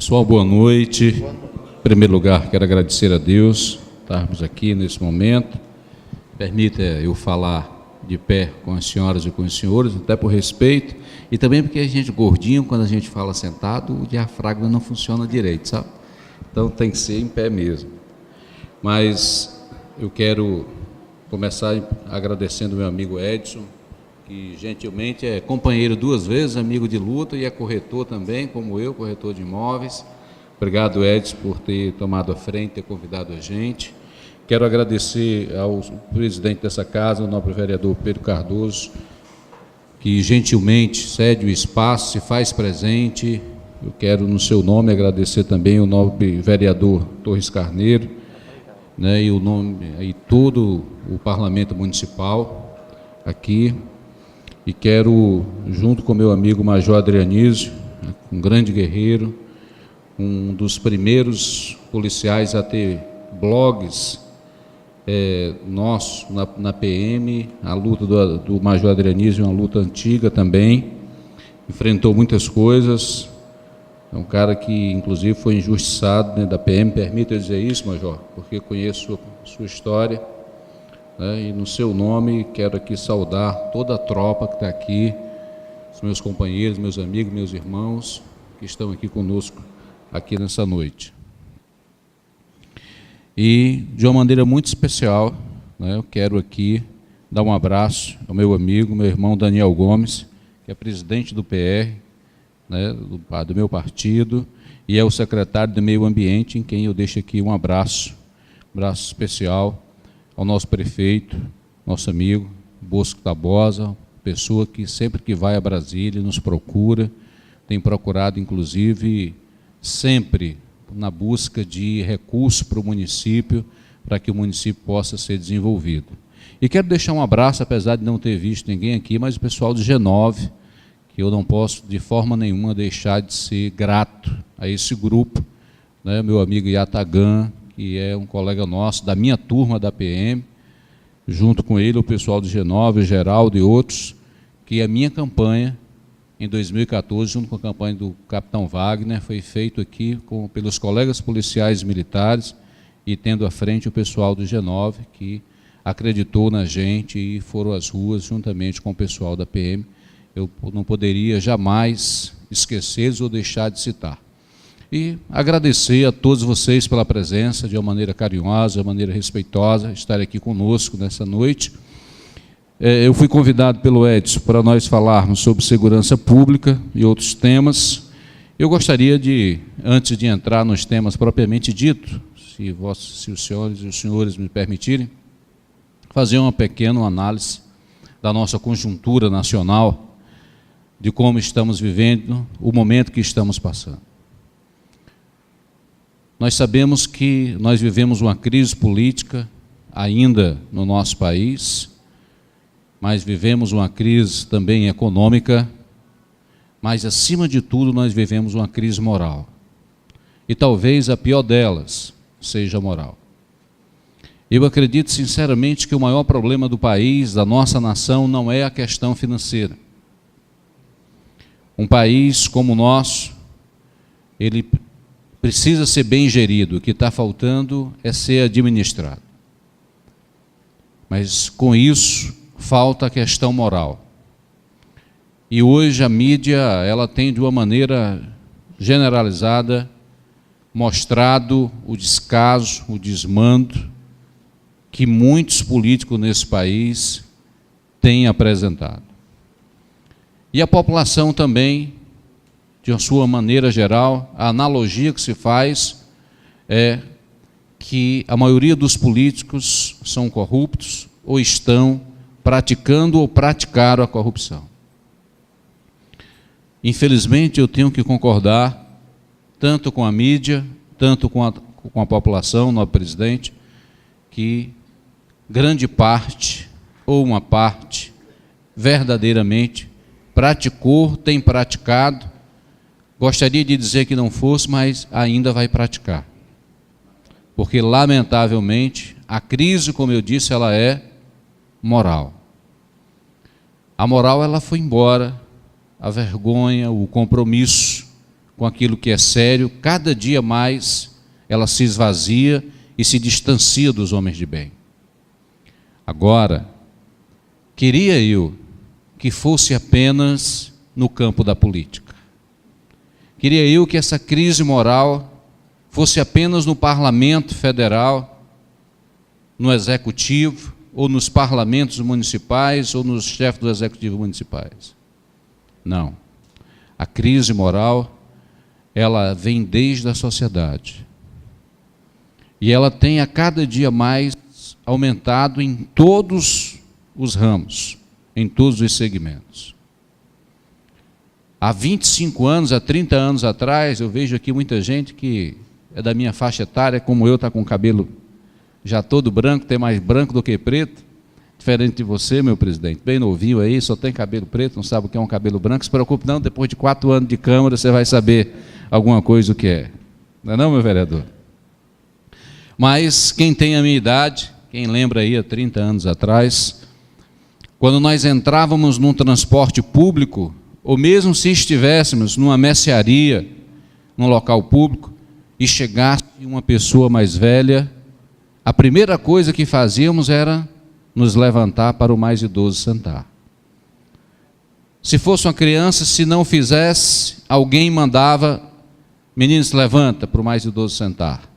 Pessoal, boa noite. Em primeiro lugar, quero agradecer a Deus por estarmos aqui nesse momento. Permita eu falar de pé com as senhoras e com os senhores, até por respeito, e também porque a gente gordinho, quando a gente fala sentado, o diafragma não funciona direito, sabe? Então tem que ser em pé mesmo. Mas eu quero começar agradecendo meu amigo Edson, que gentilmente é companheiro 2 vezes, amigo de luta e é corretor também, como eu, corretor de imóveis. Obrigado, Edson, por ter tomado a frente, ter convidado a gente. Quero agradecer ao presidente dessa casa, o nobre vereador Pedro Cardoso, que gentilmente cede o espaço, se faz presente. Eu quero, no seu nome, agradecer também o nobre vereador Torres Carneiro, né, e todo o parlamento municipal aqui. E quero, junto com meu amigo Major Adrianísio, um grande guerreiro, um dos primeiros policiais a ter blogs nosso na PM, a luta do Major Adrianísio é uma luta antiga também, enfrentou muitas coisas, é um cara que inclusive foi injustiçado dentro da PM, permita eu dizer isso, Major, porque conheço sua história. E no seu nome quero aqui saudar toda a tropa que está aqui, os meus companheiros, meus amigos, meus irmãos que estão aqui conosco aqui nessa noite. E de uma maneira muito especial, eu quero aqui dar um abraço ao meu amigo, meu irmão Daniel Gomes, que é presidente do PR, do meu partido, e é o secretário do Meio Ambiente, em quem eu deixo aqui um abraço especial ao nosso prefeito, nosso amigo Bosco Tabosa, pessoa que sempre que vai a Brasília nos procura, tem procurado inclusive sempre na busca de recursos para o município, para que o município possa ser desenvolvido. E quero deixar um abraço, apesar de não ter visto ninguém aqui, mas o pessoal do G9, que eu não posso de forma nenhuma deixar de ser grato a esse grupo, meu amigo Yatagan, que é um colega nosso, da minha turma da PM, junto com ele o pessoal do G9, o Geraldo e outros, que a minha campanha, em 2014, junto com a campanha do capitão Wagner, foi feito aqui pelos colegas policiais militares e tendo à frente o pessoal do G9, que acreditou na gente e foram às ruas juntamente com o pessoal da PM. Eu não poderia jamais esquecê-los ou deixar de citar. E agradecer a todos vocês pela presença, de uma maneira carinhosa, de uma maneira respeitosa, estar aqui conosco nessa noite. Eu fui convidado pelo Edson para nós falarmos sobre segurança pública e outros temas. Eu gostaria de, antes de entrar nos temas propriamente dito, se os senhores e os senhores me permitirem, fazer uma pequena análise da nossa conjuntura nacional, de como estamos vivendo, o momento que estamos passando. Nós sabemos que nós vivemos uma crise política ainda no nosso país, mas vivemos uma crise também econômica, mas, acima de tudo, nós vivemos uma crise moral. E talvez a pior delas seja moral. Eu acredito sinceramente que o maior problema do país, da nossa nação, não é a questão financeira. Um país como o nosso, ele precisa ser bem gerido, o que está faltando é ser administrado. Mas com isso falta a questão moral. E hoje a mídia, ela tem de uma maneira generalizada mostrado o descaso, o desmando que muitos políticos nesse país têm apresentado. E a população também, de uma sua maneira geral, a analogia que se faz é que a maioria dos políticos são corruptos ou estão praticando ou praticaram a corrupção. Infelizmente, eu tenho que concordar, tanto com a mídia, tanto com a população, nosso presidente, que grande parte, ou uma parte, verdadeiramente praticou, tem praticado. Gostaria de dizer que não fosse, mas ainda vai praticar. Porque, lamentavelmente, a crise, como eu disse, ela é moral. A moral, ela foi embora, a vergonha, o compromisso com aquilo que é sério, cada dia mais ela se esvazia e se distancia dos homens de bem. Agora, queria eu que fosse apenas no campo da política. Queria eu que essa crise moral fosse apenas no Parlamento Federal, no Executivo, ou nos parlamentos municipais, ou nos chefes do Executivo municipais. Não. A crise moral, ela vem desde a sociedade. E ela tem a cada dia mais aumentado em todos os ramos, em todos os segmentos. Há 25 anos, há 30 anos atrás, eu vejo aqui muita gente que é da minha faixa etária, como eu, está com o cabelo já todo branco, tem mais branco do que preto, diferente de você, meu presidente, bem novinho aí, só tem cabelo preto, não sabe o que é um cabelo branco, se preocupe não, depois de 4 anos de Câmara, você vai saber alguma coisa o que é. Não é não, meu vereador? Mas quem tem a minha idade, quem lembra aí há 30 anos atrás, quando nós entrávamos num transporte público, ou mesmo se estivéssemos numa mercearia, num local público, e chegasse uma pessoa mais velha, a primeira coisa que fazíamos era nos levantar para o mais idoso sentar. Se fosse uma criança, se não fizesse, alguém mandava, menino, se levanta para o mais idoso sentar.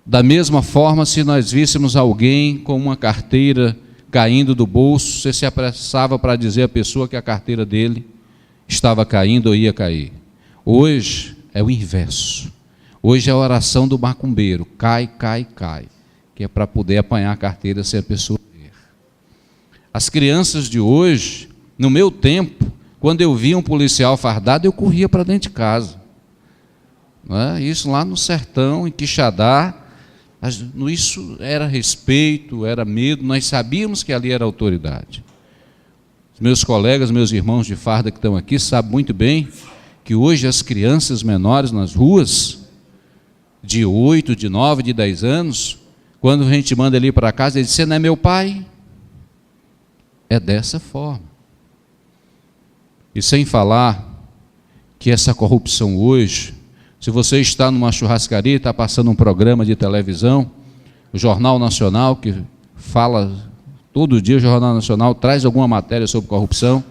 Da mesma forma, se nós víssemos alguém com uma carteira caindo do bolso, você se apressava para dizer à pessoa que a carteira dele estava caindo ou ia cair. Hoje é o inverso. Hoje é a oração do macumbeiro, cai, cai, cai, que é para poder apanhar a carteira sem a pessoa ver. As crianças de hoje, no meu tempo, quando eu via um policial fardado, eu corria para dentro de casa. Não é? Isso lá no sertão, em Quixadá, isso era respeito, era medo, nós sabíamos que ali era autoridade. Os meus colegas, meus irmãos de farda que estão aqui, sabem muito bem que hoje as crianças menores nas ruas, de 8, de 9, de 10 anos, quando a gente manda ele para casa, ele diz, você não é meu pai? É dessa forma. E sem falar que essa corrupção hoje, se você está numa churrascaria, está passando um programa de televisão, o Jornal Nacional, que fala todo dia, o Jornal Nacional traz alguma matéria sobre corrupção,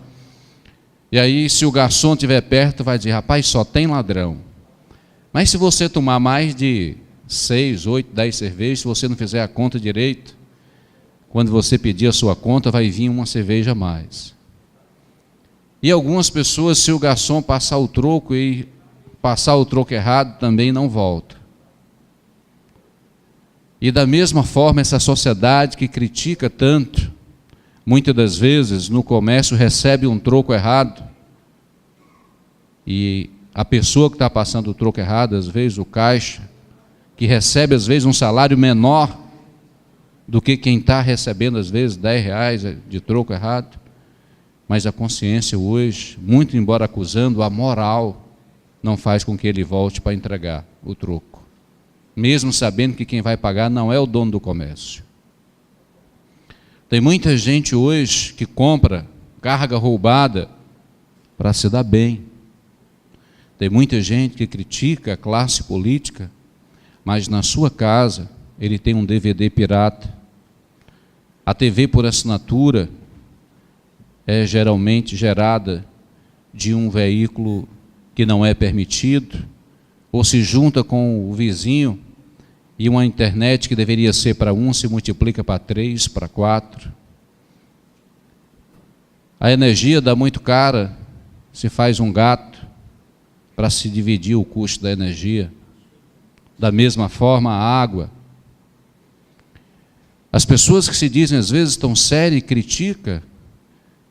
e aí se o garçom estiver perto, vai dizer, rapaz, só tem ladrão. Mas se você tomar mais de 6, 8, 10 cervejas, se você não fizer a conta direito, quando você pedir a sua conta, vai vir uma cerveja a mais. E algumas pessoas, se o garçom passar o troco e passar o troco errado, também não volta. E da mesma forma, essa sociedade que critica tanto, muitas das vezes no comércio recebe um troco errado, e a pessoa que está passando o troco errado, às vezes o caixa, que recebe às vezes um salário menor do que quem está recebendo às vezes R$10 de troco errado, mas a consciência hoje, muito embora acusando, a moral não faz com que ele volte para entregar o troco, mesmo sabendo que quem vai pagar não é o dono do comércio. Tem muita gente hoje que compra carga roubada para se dar bem. Tem muita gente que critica a classe política, mas na sua casa ele tem um DVD pirata. A TV por assinatura é geralmente gerada de um veículo que não é permitido, ou se junta com o vizinho e uma internet que deveria ser para um se multiplica para 3, para 4. A energia dá muito cara, se faz um gato para se dividir o custo da energia. Da mesma forma, a água. As pessoas que se dizem às vezes tão sérias e criticam,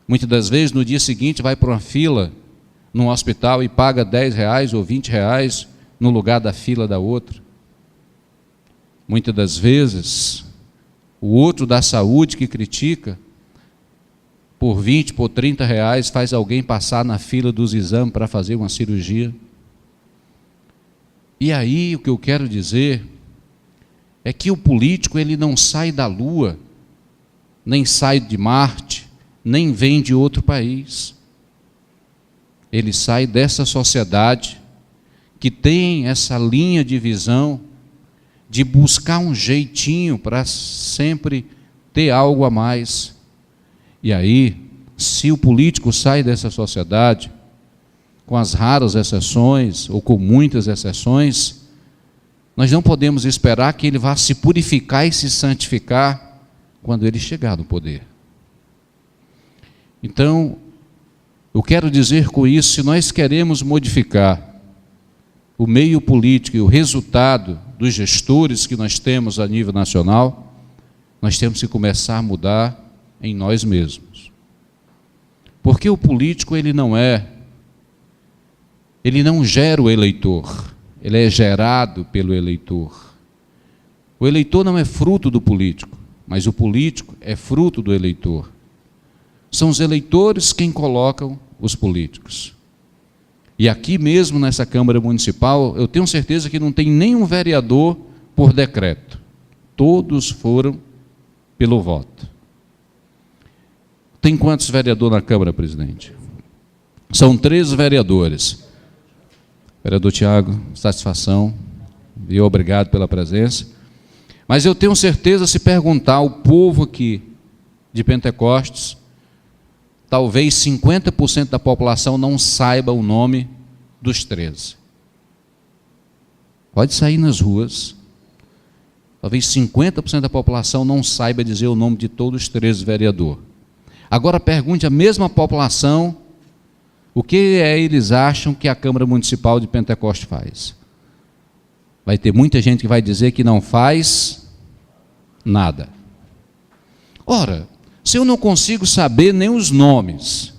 muitas das vezes no dia seguinte vai para uma fila num hospital e paga R$10 ou R$20 no lugar da fila da outra. Muitas das vezes, o outro da saúde que critica, por 20, por R$30, faz alguém passar na fila dos exames para fazer uma cirurgia. E aí o que eu quero dizer é que o político ele não sai da Lua, nem sai de Marte, nem vem de outro país. ele sai dessa sociedade que tem essa linha de visão de buscar um jeitinho para sempre ter algo a mais. E aí, se o político sai dessa sociedade, com as raras exceções, ou com muitas exceções, nós não podemos esperar que ele vá se purificar e se santificar quando ele chegar no poder. Então, eu quero dizer com isso, se nós queremos modificar o meio político e o resultado dos gestores que nós temos a nível nacional, nós temos que começar a mudar em nós mesmos. Porque o político, ele não gera o eleitor, ele é gerado pelo eleitor. O eleitor não é fruto do político, mas o político é fruto do eleitor. São os eleitores quem colocam os políticos. E aqui mesmo nessa Câmara Municipal, eu tenho certeza que não tem nenhum vereador por decreto. Todos foram pelo voto. Tem quantos vereadores na Câmara, presidente? São 13 vereadores. Vereador Tiago, satisfação e obrigado pela presença. Mas eu tenho certeza, se perguntar ao povo aqui de Pentecostes, talvez 50% da população não saiba o nome dos 13. Pode sair nas ruas, talvez 50% da população não saiba dizer o nome de todos os 13 vereadores. Agora pergunte à mesma população o que eles acham que a Câmara Municipal de Pentecostes faz. Vai ter muita gente que vai dizer que não faz nada. Ora, se eu não consigo saber nem os nomes,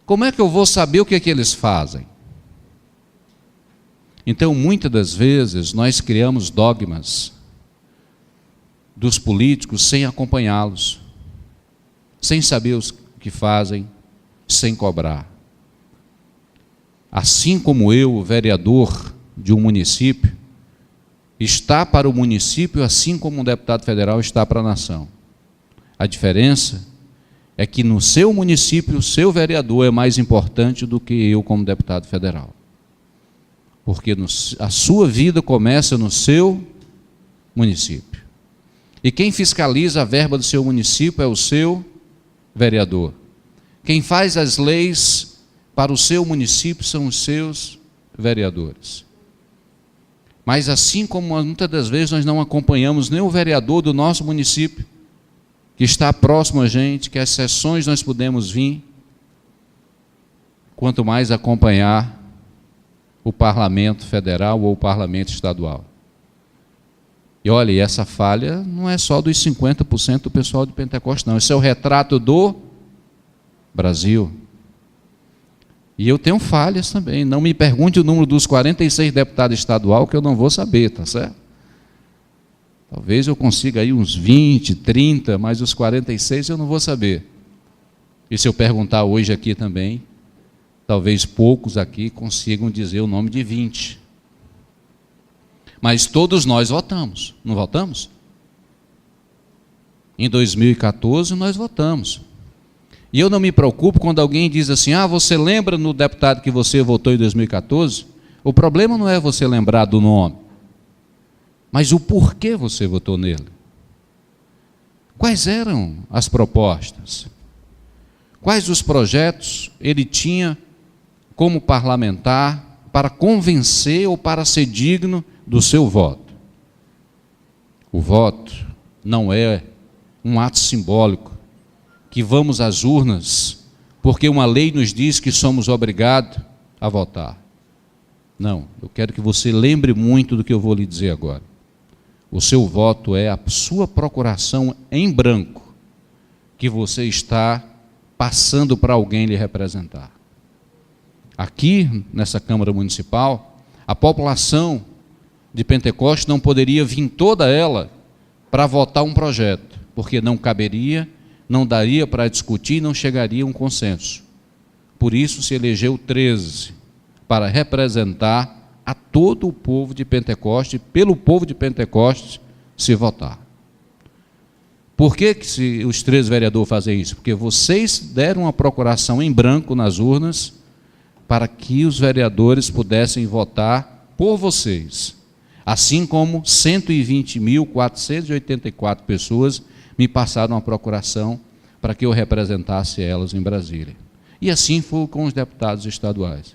como é que eu vou saber o que é que eles fazem? Então, muitas das vezes, nós criamos dogmas dos políticos sem acompanhá-los, sem saber o que fazem, sem cobrar. Assim como eu, o vereador de um município, está para o município, assim como um deputado federal está para a nação. A diferença é que no seu município, o seu vereador é mais importante do que eu como deputado federal. Porque a sua vida começa no seu município. E quem fiscaliza a verba do seu município é o seu vereador. Quem faz as leis para o seu município são os seus vereadores. Mas assim como muitas das vezes nós não acompanhamos nem o vereador do nosso município, que está próximo a gente, que as sessões nós podemos vir, quanto mais acompanhar o parlamento federal ou o parlamento estadual. E olha, essa falha não é só dos 50% do pessoal de Pentecostes, não. Esse é o retrato do Brasil. E eu tenho falhas também. Não me pergunte o número dos 46 deputados estaduais, que eu não vou saber, tá certo? Talvez eu consiga aí uns 20, 30, mas os 46 eu não vou saber. E se eu perguntar hoje aqui também, talvez poucos aqui consigam dizer o nome de 20. Mas todos nós votamos, não votamos? Em 2014 nós votamos. E eu não me preocupo quando alguém diz assim, você lembra no deputado que você votou em 2014? O problema não é você lembrar do nome, mas o porquê você votou nele. Quais eram as propostas? Quais os projetos ele tinha como parlamentar para convencer ou para ser digno do seu voto? O voto não é um ato simbólico, que vamos às urnas porque uma lei nos diz que somos obrigados a votar. Não, eu quero que você lembre muito do que eu vou lhe dizer agora. O seu voto é a sua procuração em branco que você está passando para alguém lhe representar. Aqui, nessa Câmara Municipal, a população de Pentecostes não poderia vir toda ela para votar um projeto, porque não caberia, não daria para discutir, não chegaria a um consenso. Por isso se elegeu 13, para representar a todo o povo de Pentecostes, pelo povo de Pentecostes se votar. Por que os 13 vereadores fazem isso? Porque vocês deram uma procuração em branco nas urnas para que os vereadores pudessem votar por vocês. Assim como 120.484 pessoas me passaram uma procuração para que eu representasse elas em Brasília. E assim foi com os deputados estaduais.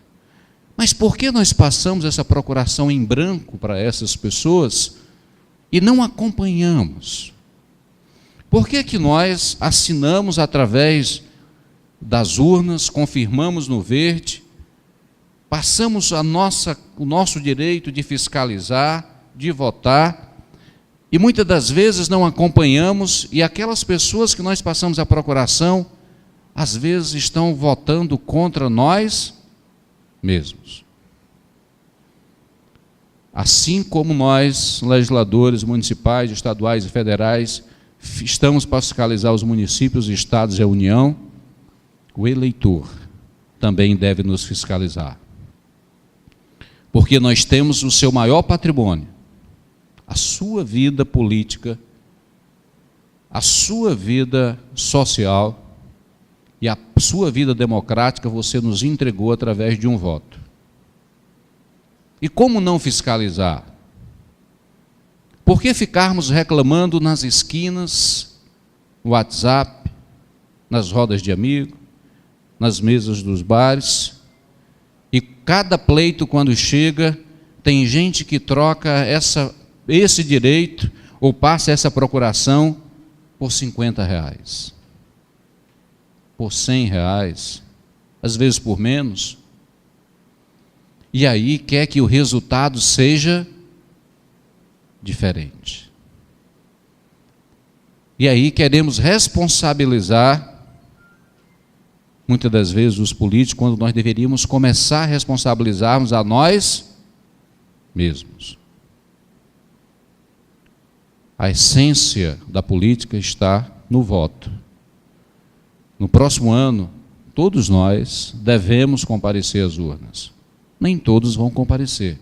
Mas por que nós passamos essa procuração em branco para essas pessoas e não acompanhamos? Por que que nós assinamos através das urnas, confirmamos no verde, passamos o nosso direito de fiscalizar, de votar, e muitas das vezes não acompanhamos, e aquelas pessoas que nós passamos a procuração, às vezes estão votando contra nós mesmos. Assim como nós, legisladores municipais, estaduais e federais, estamos para fiscalizar os municípios, os estados e a União, o eleitor também deve nos fiscalizar. Porque nós temos o seu maior patrimônio, a sua vida política, a sua vida social e a sua vida democrática você nos entregou através de um voto. E como não fiscalizar? Por que ficarmos reclamando nas esquinas, no WhatsApp, nas rodas de amigo, nas mesas dos bares, e cada pleito quando chega, tem gente que troca esse direito ou passa essa procuração por R$50, por R$100, às vezes por menos, e aí quer que o resultado seja diferente. E aí queremos responsabilizar, muitas das vezes, os políticos, quando nós deveríamos começar a responsabilizarmos a nós mesmos. A essência da política está no voto. No próximo ano, todos nós devemos comparecer às urnas. Nem todos vão comparecer.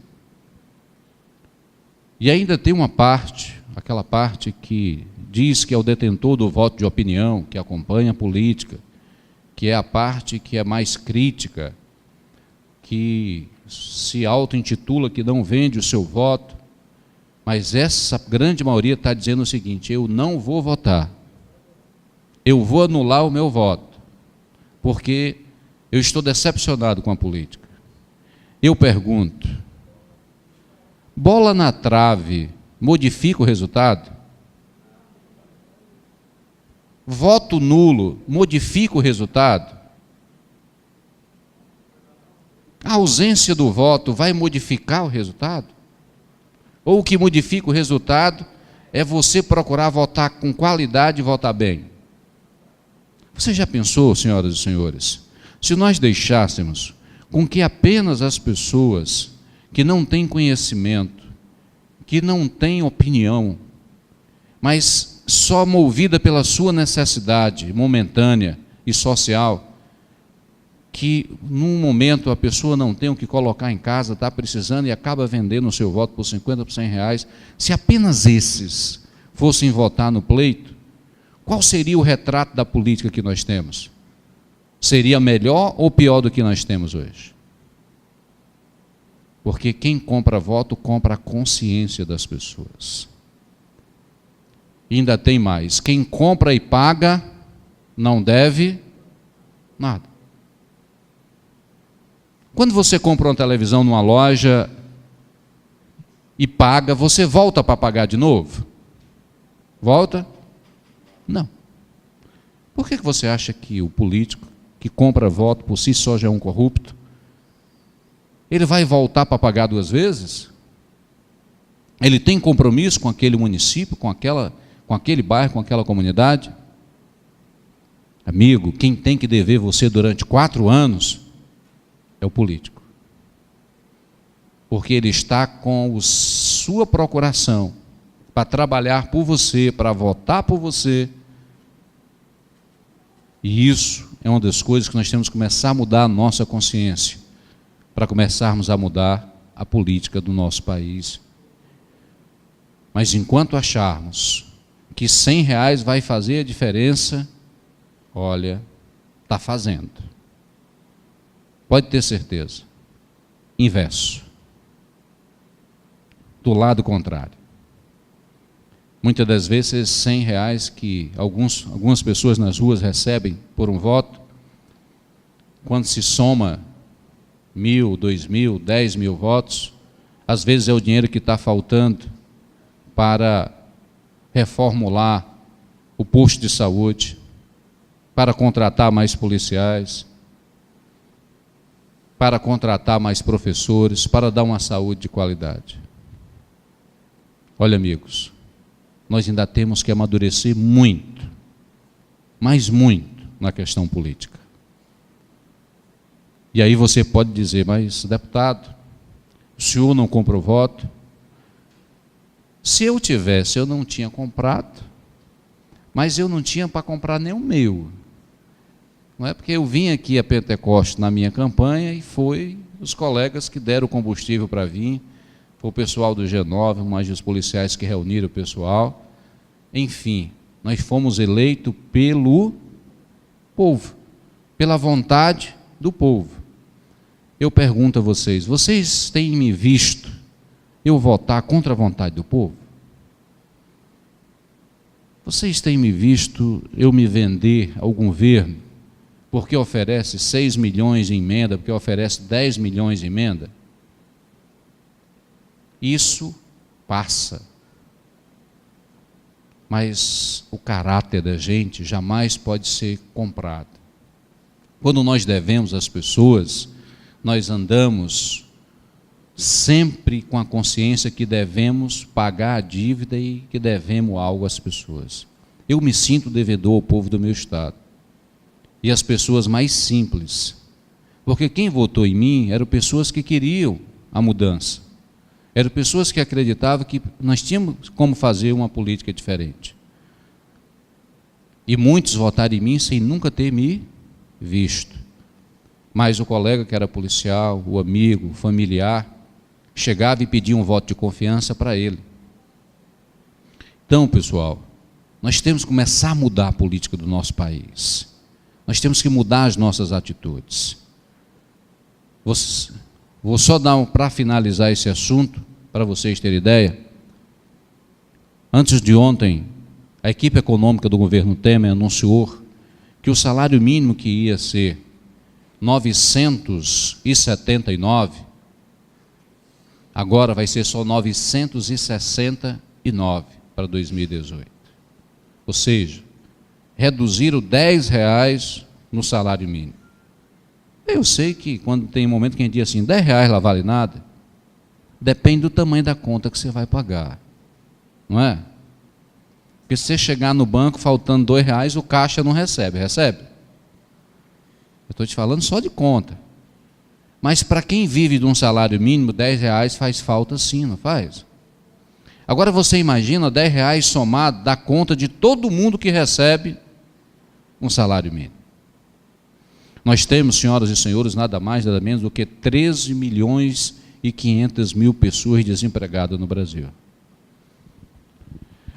E ainda tem uma parte, aquela parte que diz que é o detentor do voto de opinião, que acompanha a política, que é a parte que é mais crítica, que se auto-intitula que não vende o seu voto, mas essa grande maioria está dizendo o seguinte: eu não vou votar, eu vou anular o meu voto, porque eu estou decepcionado com a política. Eu pergunto, bola na trave modifica o resultado? Voto nulo modifica o resultado? A ausência do voto vai modificar o resultado? Ou o que modifica o resultado é você procurar votar com qualidade e votar bem? Você já pensou, senhoras e senhores, se nós deixássemos com que apenas as pessoas que não têm conhecimento, que não têm opinião, mas só movida pela sua necessidade momentânea e social, que num momento a pessoa não tem o que colocar em casa, está precisando e acaba vendendo o seu voto por 50, por R$100, se apenas esses fossem votar no pleito, qual seria o retrato da política que nós temos? Seria melhor ou pior do que nós temos hoje? Porque quem compra voto, compra a consciência das pessoas. E ainda tem mais, quem compra e paga, não deve nada. Quando você compra uma televisão numa loja e paga, você volta para pagar de novo? Volta? Não. Por que você acha que o político que compra voto por si só já é um corrupto? Ele vai voltar para pagar 2 vezes? Ele tem compromisso com aquele município, com aquele bairro, com aquela comunidade? Amigo, quem tem que dever você durante 4 anos é o político. Porque ele está com sua procuração para trabalhar por você, para votar por você. E isso é uma das coisas que nós temos que começar a mudar a nossa consciência, para começarmos a mudar a política do nosso país. Mas enquanto acharmos que R$100 vai fazer a diferença, olha, está fazendo. Pode ter certeza. Inverso. Do lado contrário. Muitas das vezes, esses R$100 que algumas pessoas nas ruas recebem por um voto, quando se soma 1.000, 2.000, 10.000 votos, às vezes é o dinheiro que está faltando para reformular o posto de saúde, para contratar mais policiais, para contratar mais professores, para dar uma saúde de qualidade. Olha, amigos, nós ainda temos que amadurecer muito, mas muito, na questão política. E aí você pode dizer, mas deputado, o senhor não comprou voto? Se eu tivesse, eu não tinha comprado, mas eu não tinha para comprar nem o meu. Não é porque eu vim aqui a Pentecoste na minha campanha e foi os colegas que deram o combustível para vir, foi o pessoal do G9, mais os policiais que reuniram o pessoal. Enfim, nós fomos eleitos pelo povo, pela vontade do povo. Eu pergunto a vocês, vocês têm me visto eu votar contra a vontade do povo? Vocês têm me visto eu me vender ao governo porque oferece 6 milhões de emenda, porque oferece 10 milhões de emenda? Isso passa. Mas o caráter da gente jamais pode ser comprado. Quando nós devemos às pessoas, nós andamos sempre com a consciência que devemos pagar a dívida e que devemos algo às pessoas. Eu me sinto devedor ao povo do meu estado. E as pessoas mais simples. Porque quem votou em mim eram pessoas que queriam a mudança. Eram pessoas que acreditavam que nós tínhamos como fazer uma política diferente. E muitos votaram em mim sem nunca ter me visto. Mas o colega que era policial, o amigo, o familiar, chegava e pedia um voto de confiança para ele. Então, pessoal, nós temos que começar a mudar a política do nosso país. Nós temos que mudar as nossas atitudes. Vou só dar para finalizar esse assunto, para vocês terem ideia. Antes de ontem, a equipe econômica do governo Temer anunciou que o salário mínimo que ia ser 979, agora vai ser só 969 para 2018. Ou seja, reduziram R$10 no salário mínimo. Eu sei que quando tem um momento que a gente diz assim, R$10 lá vale nada, depende do tamanho da conta que você vai pagar, não é? Porque se você chegar no banco faltando R$2, o caixa não recebe, recebe? Eu estou te falando só de conta. Mas para quem vive de um salário mínimo, R$10 faz falta sim, não faz? Agora você imagina R$10 somado dá conta de todo mundo que recebe um salário mínimo. Nós temos, senhoras e senhores, nada mais, nada menos do que 13.500.000 pessoas desempregadas no Brasil.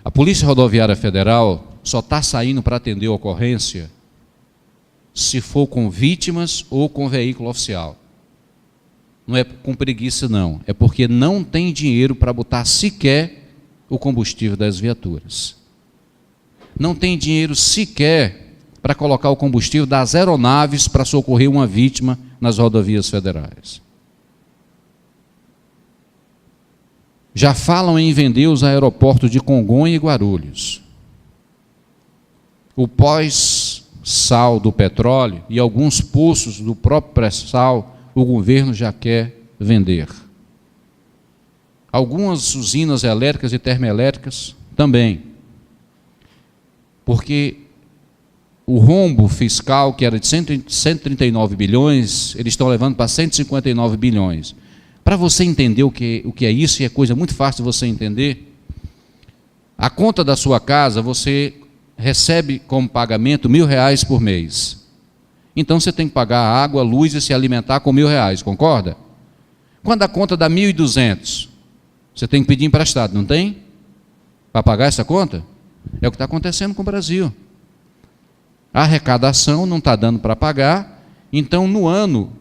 A Polícia Rodoviária Federal só está saindo para atender a ocorrência se for com vítimas ou com veículo oficial. Não é com preguiça, não. É porque não tem dinheiro para botar sequer o combustível das viaturas. Não tem dinheiro sequer para colocar o combustível das aeronaves para socorrer uma vítima nas rodovias federais. Já falam em vender os aeroportos de Congonha e Guarulhos. O pós-sal do petróleo e alguns poços do próprio pré-sal, o governo já quer vender. Algumas usinas elétricas e termoelétricas também. Porque o rombo fiscal, que era de 139 bilhões, eles estão levando para 159 bilhões. Para você entender o que é isso, e é coisa muito fácil de você entender, a conta da sua casa, você recebe como pagamento R$1.000 por mês. Então você tem que pagar a água, a luz e se alimentar com R$1.000, concorda? Quando a conta dá 1.200, você tem que pedir emprestado, não tem? Para pagar essa conta? É o que está acontecendo com o Brasil. A arrecadação não está dando para pagar, então no ano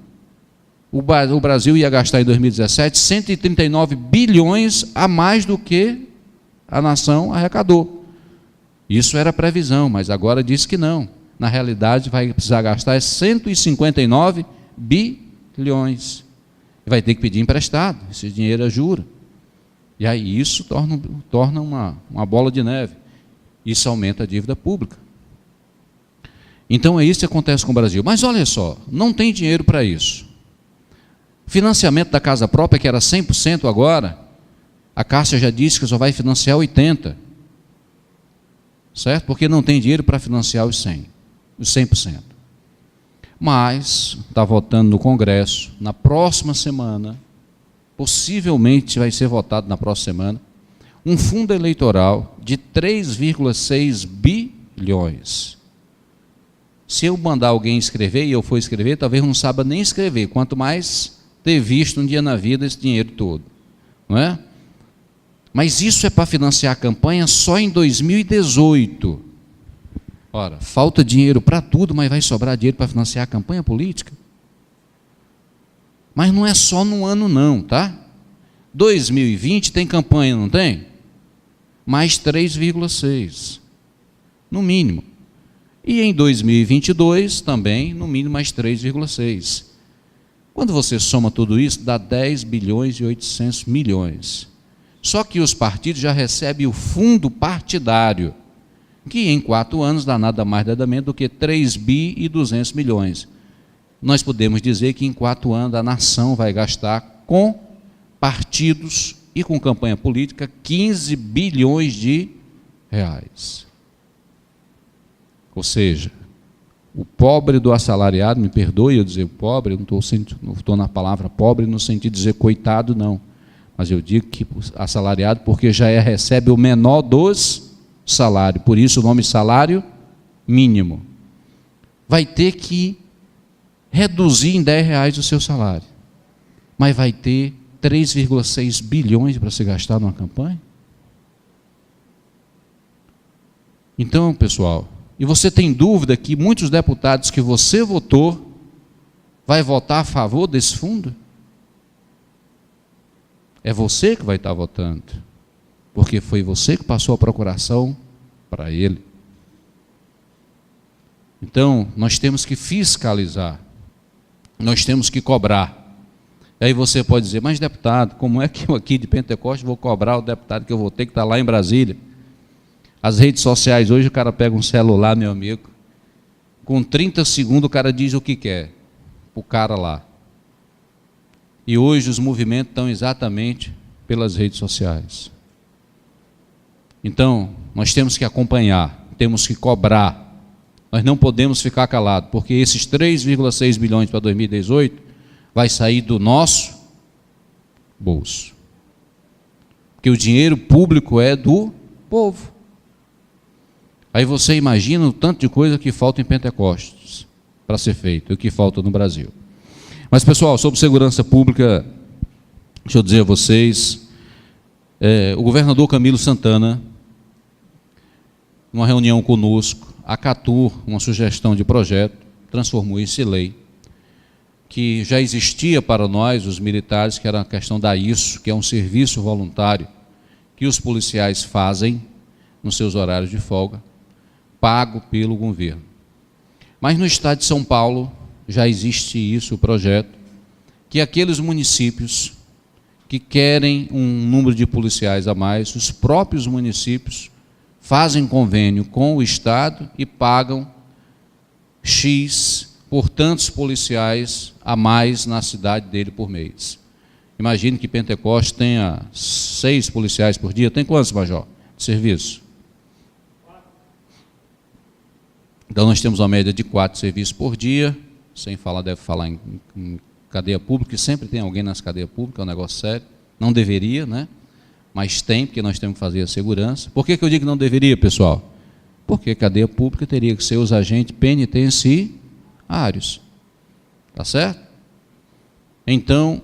o Brasil ia gastar em 2017 139 bilhões a mais do que a nação arrecadou. Isso era previsão, mas agora diz que não. Na realidade vai precisar gastar 159 bilhões. Vai ter que pedir emprestado, esse dinheiro é juro. E aí isso torna uma bola de neve. Isso aumenta a dívida pública. Então é isso que acontece com o Brasil. Mas olha só, não tem dinheiro para isso. Financiamento da casa própria, que era 100% agora, a Caixa já disse que só vai financiar 80%. Certo? Porque não tem dinheiro para financiar os 100%. Mas está votando no Congresso, na próxima semana, possivelmente vai ser votado na próxima semana, um fundo eleitoral de 3,6 bilhões. Se eu mandar alguém escrever, e eu for escrever, talvez não saiba nem escrever, quanto mais ter visto um dia na vida esse dinheiro todo. Não é? Mas isso é para financiar a campanha só em 2018. Ora, falta dinheiro para tudo, mas vai sobrar dinheiro para financiar a campanha política? Mas não é só no ano não, tá? 2020 tem campanha, não tem? Mais 3,6, no mínimo. E em 2022 também, no mínimo, mais 3,6. Quando você soma tudo isso, dá 10 bilhões e 800 milhões. Só que os partidos já recebem o fundo partidário, que em 4 anos dá nada mais nada menos do que 3 bi e 200 milhões. Nós podemos dizer que em 4 anos a nação vai gastar com partidos e com campanha política 15 bilhões de reais. Ou seja, o pobre do assalariado, me perdoe eu dizer pobre, eu não estou na palavra pobre no sentido de dizer coitado, não. Mas eu digo que assalariado porque já recebe o menor dos salários, por isso o nome salário mínimo. Vai ter que reduzir em 10 reais o seu salário, mas vai ter 3,6 bilhões para se gastar numa campanha? Então, pessoal, e você tem dúvida que muitos deputados que você votou vai votar a favor desse fundo? É você que vai estar votando, porque foi você que passou a procuração para ele. Então, nós temos que fiscalizar, nós temos que cobrar. Aí você pode dizer, mas deputado, como é que eu aqui de Pentecoste vou cobrar o deputado que eu votei, que está lá em Brasília? As redes sociais, hoje o cara pega um celular, meu amigo, com 30 segundos o cara diz o que quer, para o cara lá. E hoje os movimentos estão exatamente pelas redes sociais. Então, nós temos que acompanhar, temos que cobrar. Nós não podemos ficar calados, porque esses 3,6 bilhões para 2018 vai sair do nosso bolso. Porque o dinheiro público é do povo. Aí você imagina o tanto de coisa que falta em Pentecostes para ser feito, o que falta no Brasil. Mas, pessoal, sobre segurança pública, deixa eu dizer a vocês, o governador Camilo Santana, numa reunião conosco, acatou uma sugestão de projeto, transformou isso em lei, que já existia para nós, os militares, que era a questão da ISO, que é um serviço voluntário que os policiais fazem nos seus horários de folga, pago pelo governo. Mas no estado de São Paulo já existe isso, o projeto, que aqueles municípios que querem um número de policiais a mais, os próprios municípios fazem convênio com o estado e pagam X por tantos policiais a mais na cidade dele por mês. Imagine que Pentecoste tenha 6 policiais por dia. Tem quantos, Major, de serviço? Então nós temos uma média de 4 serviços por dia, sem falar, deve falar em cadeia pública, que sempre tem alguém nas cadeias públicas, é um negócio sério. Não deveria, né? Mas tem, porque nós temos que fazer a segurança. Por que eu digo que não deveria, pessoal? Porque a cadeia pública teria que ser os agentes penitenciários. Tá certo? Então,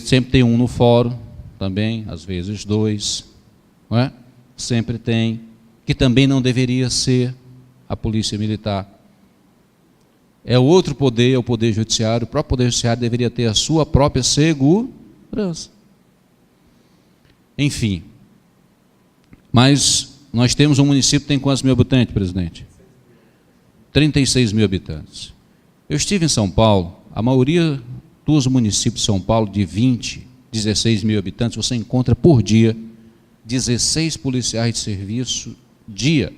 sempre ter um no fórum, também, às vezes 2. Não é? sempre tem, que também não deveria ser a Polícia Militar. É outro poder, é o Poder Judiciário. O próprio Poder Judiciário deveria ter a sua própria segurança. Enfim, mas nós temos um município que tem quantos mil habitantes, presidente? 36 mil habitantes. Eu estive em São Paulo, a maioria dos municípios de São Paulo, de 20, 16 mil habitantes, você encontra por dia 16 policiais de serviço dia.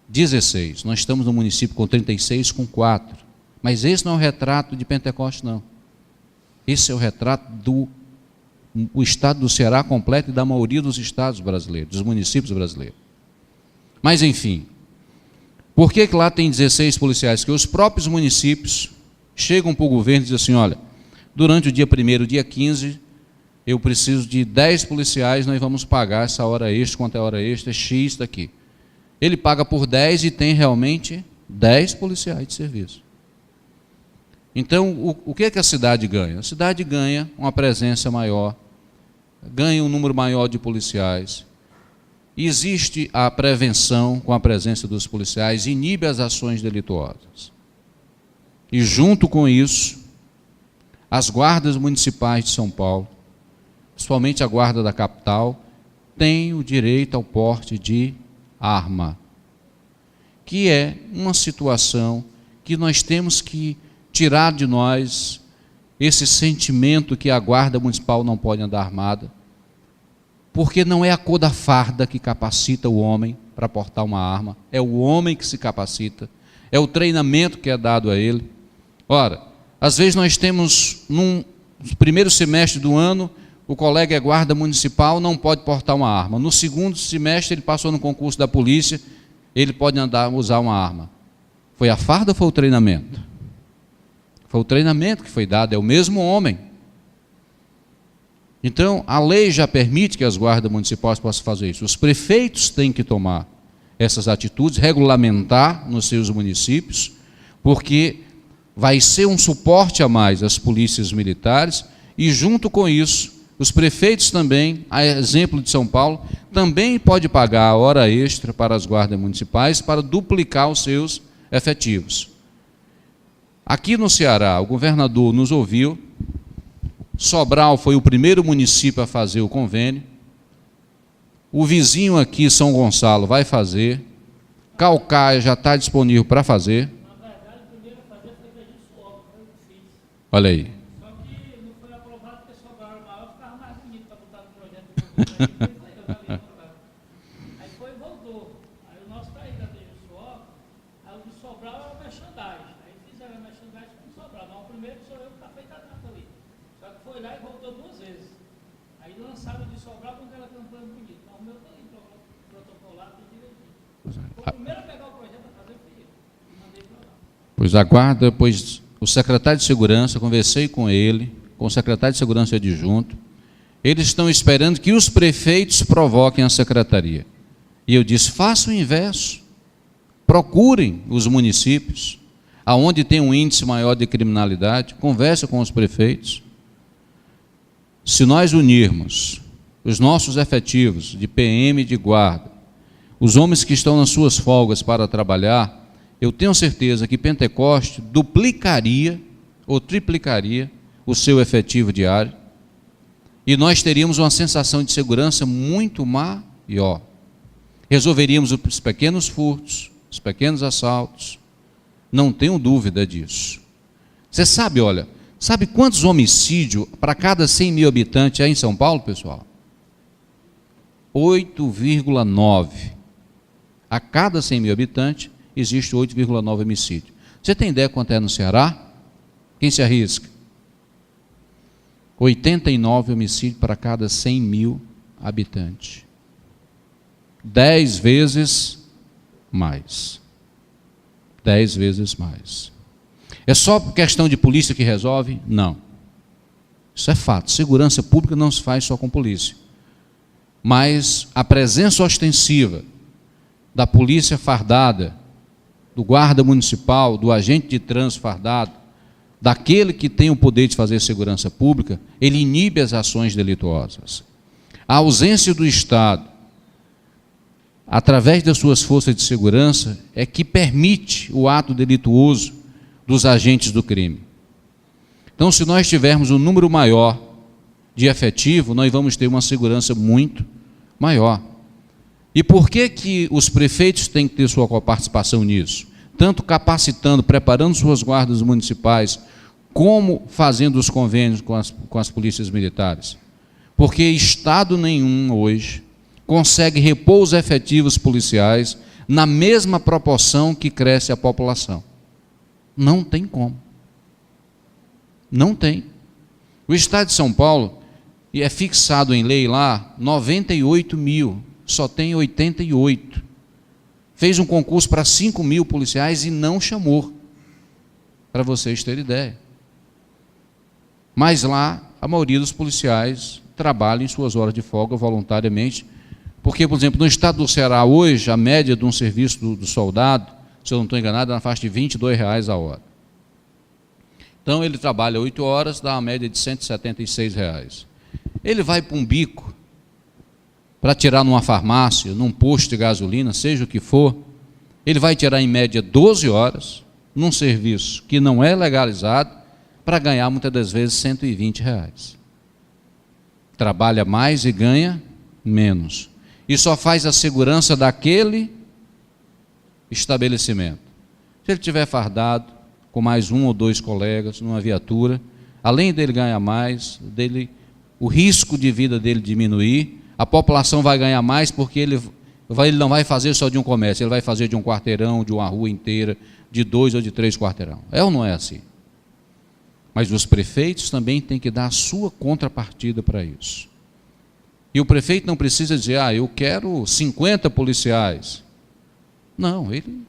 16. Nós estamos no município com 36, com 4. Mas esse não é o retrato de Pentecoste, não. Esse é o retrato do estado do Ceará completo e da maioria dos estados brasileiros, dos municípios brasileiros. Mas, enfim, por que lá tem 16 policiais? Que os próprios municípios chegam para o governo e dizem assim, olha, durante o dia 1º, dia 15, eu preciso de 10 policiais, nós vamos pagar essa hora extra, quanto é a hora extra, X daqui. Ele paga por 10 e tem realmente 10 policiais de serviço. Então, o que é que a cidade ganha? A cidade ganha uma presença maior, ganha um número maior de policiais, existe a prevenção com a presença dos policiais, inibe as ações delituosas. E junto com isso, as guardas municipais de São Paulo, principalmente a guarda da capital, têm o direito ao porte de arma, que é uma situação que nós temos que tirar de nós esse sentimento que a guarda municipal não pode andar armada, porque não é a cor da farda que capacita o homem para portar uma arma, é o homem que se capacita, é o treinamento que é dado a ele. Ora, às vezes nós temos, no primeiro semestre do ano, o colega é guarda municipal, não pode portar uma arma. No segundo semestre, ele passou no concurso da polícia, ele pode usar uma arma. Foi a farda ou foi o treinamento? Foi o treinamento que foi dado, é o mesmo homem. Então, a lei já permite que as guardas municipais possam fazer isso. Os prefeitos têm que tomar essas atitudes, regulamentar nos seus municípios, porque vai ser um suporte a mais às polícias militares e, junto com isso, os prefeitos também, a exemplo de São Paulo, também pode pagar a hora extra para as guardas municipais para duplicar os seus efetivos. Aqui no Ceará, o governador nos ouviu, Sobral foi o primeiro município a fazer o convênio, o vizinho aqui, São Gonçalo, vai fazer, Caucaia já está disponível para fazer. Na verdade, o primeiro a fazer foi Registro Logo, foi o que fiz. Olha aí. Só que não foi aprovado porque Sobral era maior, ficava mais bonito para botar no projeto. Aí foi e voltou. Aí o nosso país da Registro Logo, aí o de Sobral era o merchandising. Aí fizeram a merchandising com Sobral. Mas o primeiro sou eu que está feito a data ali. Só que foi lá e voltou 2 vezes. Aí lançaram o de Sobral com aquela campanha bonita. Mas o meu está aí protocolado direitinho. Foi o primeiro a pegar o projeto a fazer fui eu. E mandei para lá. Pois a guarda, pois o secretário de segurança, conversei com ele, com o secretário de segurança adjunto, eles estão esperando que os prefeitos provoquem a secretaria. E eu disse, faça o inverso, procurem os municípios, aonde tem um índice maior de criminalidade, converse com os prefeitos. Se nós unirmos os nossos efetivos de PM e de guarda, os homens que estão nas suas folgas para trabalhar, eu tenho certeza que Pentecoste duplicaria ou triplicaria o seu efetivo diário e nós teríamos uma sensação de segurança muito maior. Resolveríamos os pequenos furtos, os pequenos assaltos, não tenho dúvida disso. Você sabe, olha, sabe quantos homicídios para cada 100 mil habitantes há em São Paulo, pessoal? 8,9. A cada 100 mil habitantes, existe 8,9 homicídio. Você tem ideia quanto é no Ceará? Quem se arrisca? 89 homicídios para cada 100 mil habitantes. 10 vezes mais. 10 vezes mais. É só questão de polícia que resolve? Não. Isso é fato. Segurança pública não se faz só com polícia. Mas a presença ostensiva da polícia fardada, do guarda municipal, do agente de trânsito fardado, daquele que tem o poder de fazer segurança pública, ele inibe as ações delituosas. A ausência do Estado, através das suas forças de segurança, é que permite o ato delituoso dos agentes do crime. Então, se nós tivermos um número maior de efetivo, nós vamos ter uma segurança muito maior. E por que que os prefeitos têm que ter sua participação nisso? Tanto capacitando, preparando suas guardas municipais, como fazendo os convênios com as polícias militares. Porque Estado nenhum hoje consegue repor os efetivos policiais na mesma proporção que cresce a população. Não tem como. Não tem. O Estado de São Paulo, e é fixado em lei lá, 98 mil, só tem 88. Fez um concurso para 5 mil policiais e não chamou, para vocês terem ideia. Mas lá, a maioria dos policiais trabalha em suas horas de folga voluntariamente, porque, por exemplo, no estado do Ceará hoje, a média de um serviço do soldado, se eu não estou enganado, é na faixa de R$22 a hora. Então, ele trabalha 8 horas, dá uma média de R$176. Ele vai para um bico, para tirar numa farmácia, num posto de gasolina, seja o que for, ele vai tirar em média 12 horas, num serviço que não é legalizado, para ganhar muitas das vezes R$120. Trabalha mais e ganha menos. E só faz a segurança daquele estabelecimento. Se ele tiver fardado, com mais 1 ou 2 colegas, numa viatura, além dele ganhar mais, o risco de vida dele diminuir, a população vai ganhar mais porque ele não vai fazer só de um comércio, ele vai fazer de um quarteirão, de uma rua inteira, de 2 ou de 3 quarteirão. É ou não é assim? Mas os prefeitos também têm que dar a sua contrapartida para isso. E o prefeito não precisa dizer, eu quero 50 policiais. Não, ele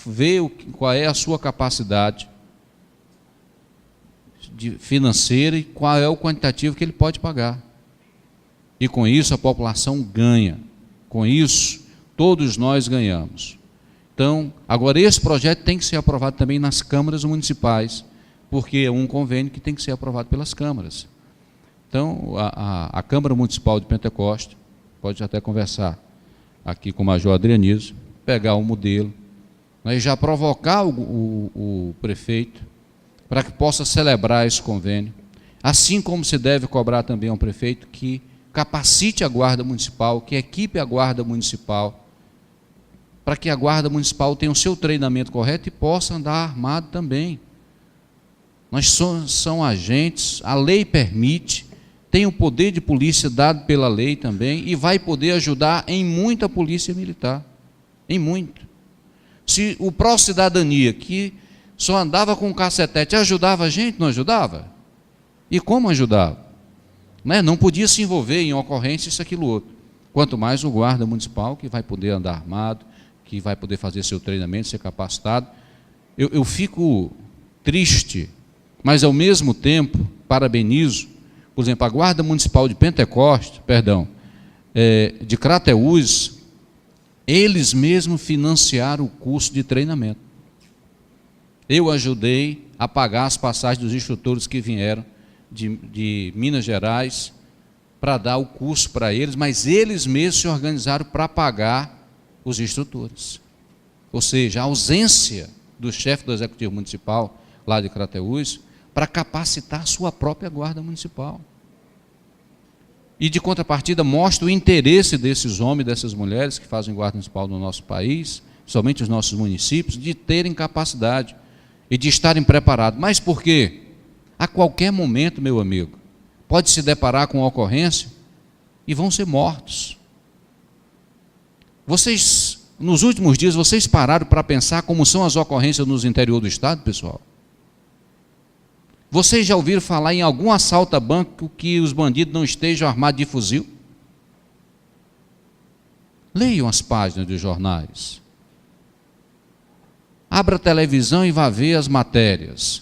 vê qual é a sua capacidade financeira e qual é o quantitativo que ele pode pagar. E com isso a população ganha. Com isso, todos nós ganhamos. Então, agora esse projeto tem que ser aprovado também nas câmaras municipais, porque é um convênio que tem que ser aprovado pelas câmaras. Então, a Câmara Municipal de Pentecoste, pode até conversar aqui com o Major Adrianísio, pegar um modelo, e já provocar o prefeito para que possa celebrar esse convênio, assim como se deve cobrar também a um prefeito que capacite a Guarda Municipal, que equipe a Guarda Municipal, para que a Guarda Municipal tenha o seu treinamento correto e possa andar armado também. Nós são agentes, a lei permite, tem o poder de polícia dado pela lei também e vai poder ajudar em muita polícia militar, em muito. Se o pró-cidadania, que só andava com o cacetete, ajudava a gente, não ajudava? E como ajudava? Não podia se envolver em ocorrência, isso, aquilo, outro. Quanto mais o guarda municipal, que vai poder andar armado, que vai poder fazer seu treinamento, ser capacitado. Eu fico triste, mas ao mesmo tempo parabenizo, por exemplo, a Guarda Municipal de Pentecoste, de Crateús, eles mesmos financiaram o curso de treinamento. Eu ajudei a pagar as passagens dos instrutores que vieram de Minas Gerais para dar o curso para eles, mas eles mesmos se organizaram para pagar os instrutores. Ou seja, a ausência do chefe do Executivo Municipal, lá de Crateús, para capacitar a sua própria Guarda Municipal. E, de contrapartida, mostra o interesse desses homens, dessas mulheres que fazem Guarda Municipal no nosso país, somente os nossos municípios, de terem capacidade e de estarem preparados. Mas por quê? A qualquer momento, meu amigo, pode se deparar com uma ocorrência e vão ser mortos. Nos últimos dias, vocês pararam para pensar como são as ocorrências nos interior do estado, pessoal? Vocês já ouviram falar em algum assalto a banco que os bandidos não estejam armados de fuzil? Leiam as páginas dos jornais. Abra a televisão e vá ver as matérias.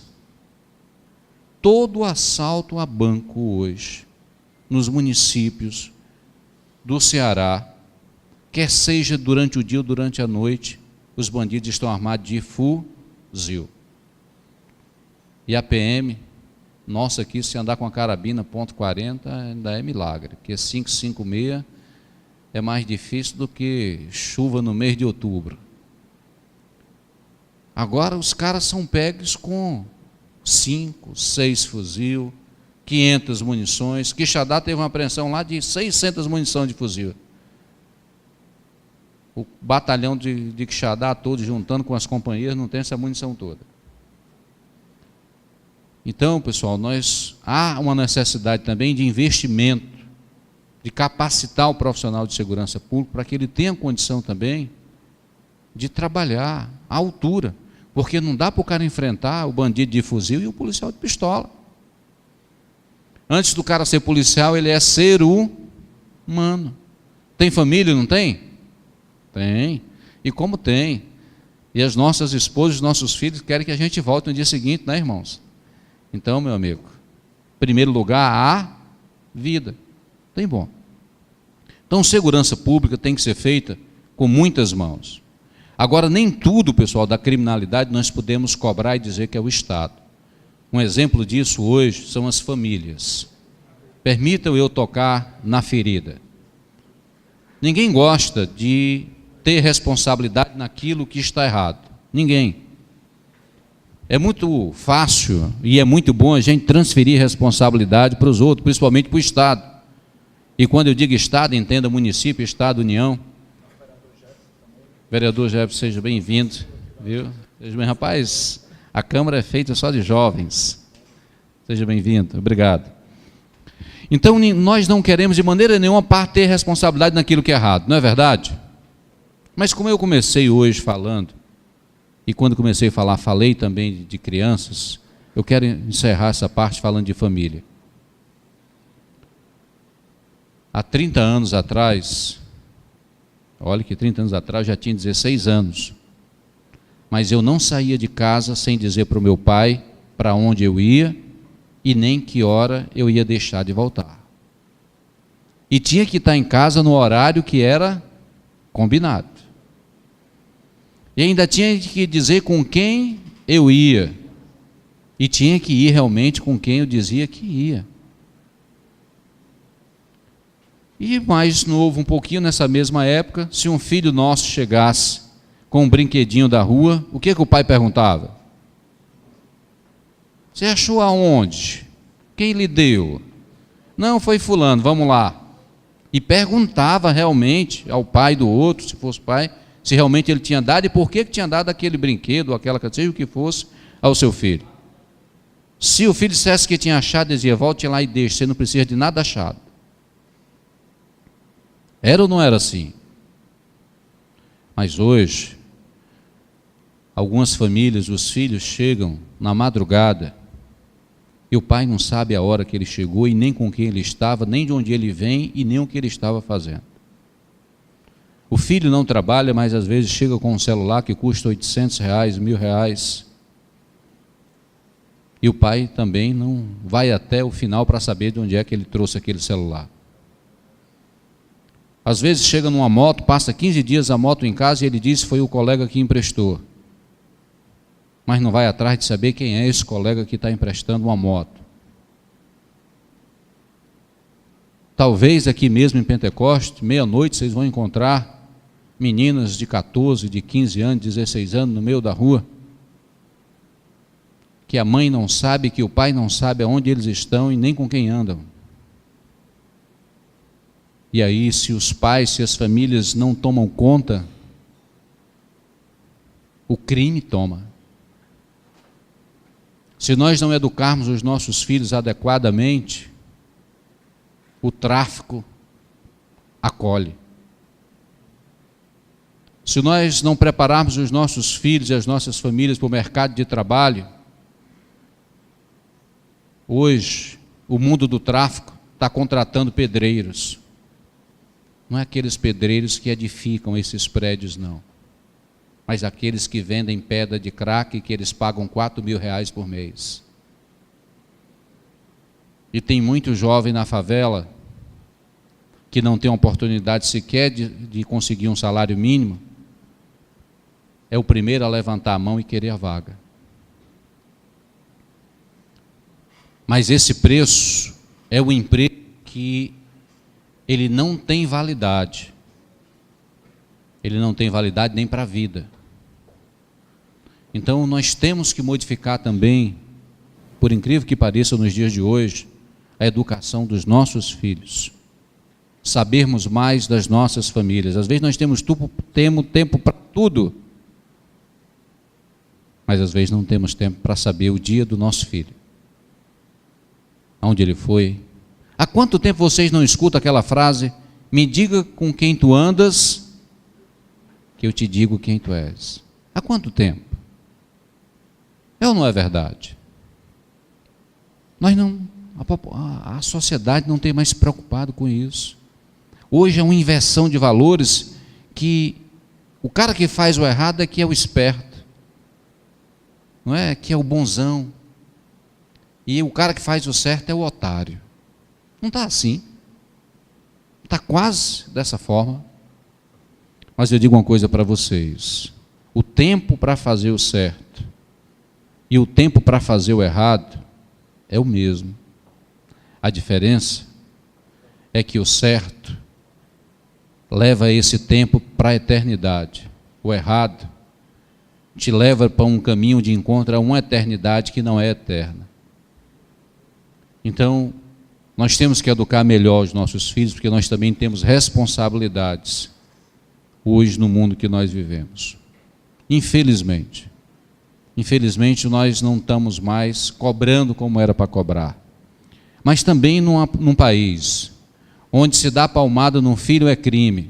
Todo assalto a banco hoje, nos municípios do Ceará, quer seja durante o dia ou durante a noite, os bandidos estão armados de fuzil. E a PM Nossa, aqui se andar com a carabina .40 ainda é milagre, porque 5,56 é mais difícil do que chuva no mês de outubro. Agora os caras são pegos com 5, 6 fuzil, 500 munições. Quixadá teve uma apreensão lá de 600 munições de fuzil. O batalhão de Quixadá todo juntando com as companhias não tem essa munição toda. Então, pessoal, há uma necessidade também de investimento, de capacitar o profissional de segurança pública para que ele tenha condição também de trabalhar à altura, porque não dá para o cara enfrentar o bandido de fuzil e o policial de pistola. Antes do cara ser policial, ele é ser humano. Tem família, não tem? Tem. E como tem? E as nossas esposas, os nossos filhos querem que a gente volte no dia seguinte, né, irmãos? Então, meu amigo, em primeiro lugar, a vida. Tem bom. Então, segurança pública tem que ser feita com muitas mãos. Agora, nem tudo, pessoal, da criminalidade nós podemos cobrar e dizer que é o Estado. Um exemplo disso hoje são as famílias. Permitam eu tocar na ferida. Ninguém gosta de ter responsabilidade naquilo que está errado. Ninguém. É muito fácil e é muito bom a gente transferir responsabilidade para os outros, principalmente para o Estado. E quando eu digo Estado, entenda município, Estado, União. Vereador Jefferson, seja bem-vindo. Viu? Seja bem, rapaz, a Câmara é feita só de jovens. Seja bem-vindo, obrigado. Então, nós não queremos de maneira nenhuma ter responsabilidade naquilo que é errado, não é verdade? Mas como eu comecei hoje falando, e quando comecei a falar, falei também de crianças, eu quero encerrar essa parte falando de família. Há 30 anos atrás, olha que 30 anos atrás eu já tinha 16 anos, mas eu não saía de casa sem dizer para o meu pai para onde eu ia e nem que hora eu ia deixar de voltar. E tinha que estar em casa no horário que era combinado. E ainda tinha que dizer com quem eu ia. E tinha que ir realmente com quem eu dizia que ia. E mais novo, um pouquinho nessa mesma época, se um filho nosso chegasse com um brinquedinho da rua, o que o pai perguntava? Você achou aonde? Quem lhe deu? Não, foi fulano, vamos lá. E perguntava realmente ao pai do outro, se fosse pai, se realmente ele tinha dado e por que tinha dado aquele brinquedo, aquela, seja o que fosse, ao seu filho. Se o filho dissesse que tinha achado, dizia, volte lá e deixe, você não precisa de nada achado. Era ou não era assim? Mas hoje, algumas famílias, os filhos chegam na madrugada e o pai não sabe a hora que ele chegou e nem com quem ele estava, nem de onde ele vem e nem o que ele estava fazendo. O filho não trabalha, mas às vezes chega com um celular que custa R$800, R$1.000. E o pai também não vai até o final para saber de onde é que ele trouxe aquele celular. Às vezes chega numa moto, passa 15 dias a moto em casa e ele diz que foi o colega que emprestou. Mas não vai atrás de saber quem é esse colega que está emprestando uma moto. Talvez aqui mesmo em Pentecoste, meia-noite, vocês vão encontrar meninas de 14, de 15 anos, 16 anos no meio da rua, que a mãe não sabe, que o pai não sabe aonde eles estão e nem com quem andam. E aí, se os pais, se as famílias não tomam conta, o crime toma. Se nós não educarmos os nossos filhos adequadamente, o tráfico acolhe. Se nós não prepararmos os nossos filhos e as nossas famílias para o mercado de trabalho, hoje o mundo do tráfico está contratando pedreiros. Não é aqueles pedreiros que edificam esses prédios, não. Mas aqueles que vendem pedra de crack que eles pagam R$4.000 por mês. E tem muito jovem na favela que não tem oportunidade sequer de conseguir um salário mínimo, é o primeiro a levantar a mão e querer a vaga. Mas esse preço é o emprego que ele não tem validade. Ele não tem validade nem para a vida. Então nós temos que modificar também, por incrível que pareça nos dias de hoje, a educação dos nossos filhos. Sabermos mais das nossas famílias. Às vezes nós temos tempo para tudo, mas às vezes não temos tempo para saber o dia do nosso filho. Aonde ele foi? Há quanto tempo vocês não escutam aquela frase: me diga com quem tu andas, que eu te digo quem tu és? Há quanto tempo? É ou não é verdade? A sociedade não tem mais se preocupado com isso. Hoje é uma inversão de valores que o cara que faz o errado é que é o esperto, não é? Que é o bonzão. E o cara que faz o certo é o otário. Não está assim. Está quase dessa forma. Mas eu digo uma coisa para vocês: o tempo para fazer o certo e o tempo para fazer o errado é o mesmo. A diferença é que o certo leva esse tempo para a eternidade. O errado te leva para um caminho de encontro a uma eternidade que não é eterna. Então, nós temos que educar melhor os nossos filhos, porque nós também temos responsabilidades hoje no mundo que nós vivemos. Infelizmente, nós não estamos mais cobrando como era para cobrar. Mas também num país onde se dá palmada num filho é crime,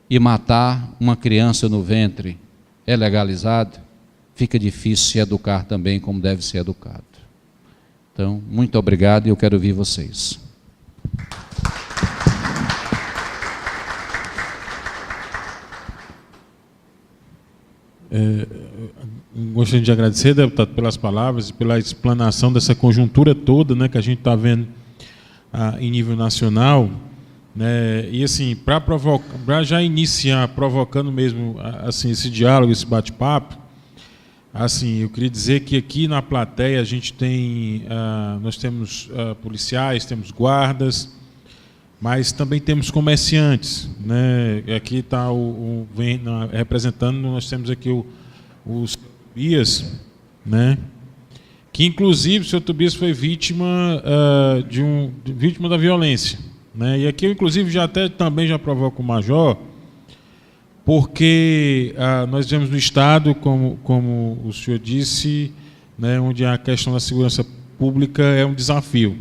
e matar uma criança no ventre é legalizado, fica difícil se educar também como deve ser educado. Então, muito obrigado e eu quero ouvir vocês. Gostaria de agradecer, deputado, pelas palavras e pela explanação dessa conjuntura toda, né, que a gente está vendo em nível nacional, né, e assim, para já iniciar provocando mesmo assim, esse diálogo, esse bate-papo, assim, eu queria dizer que aqui na plateia a gente tem, nós temos policiais, temos guardas, mas também temos comerciantes, né? Aqui está representando, nós temos aqui os Tobias, né? Que inclusive o senhor Tobias foi vítima vítima da violência, né? E aqui eu inclusive também já provoco o major, porque nós vivemos no estado, como o senhor disse, né, onde a questão da segurança pública é um desafio,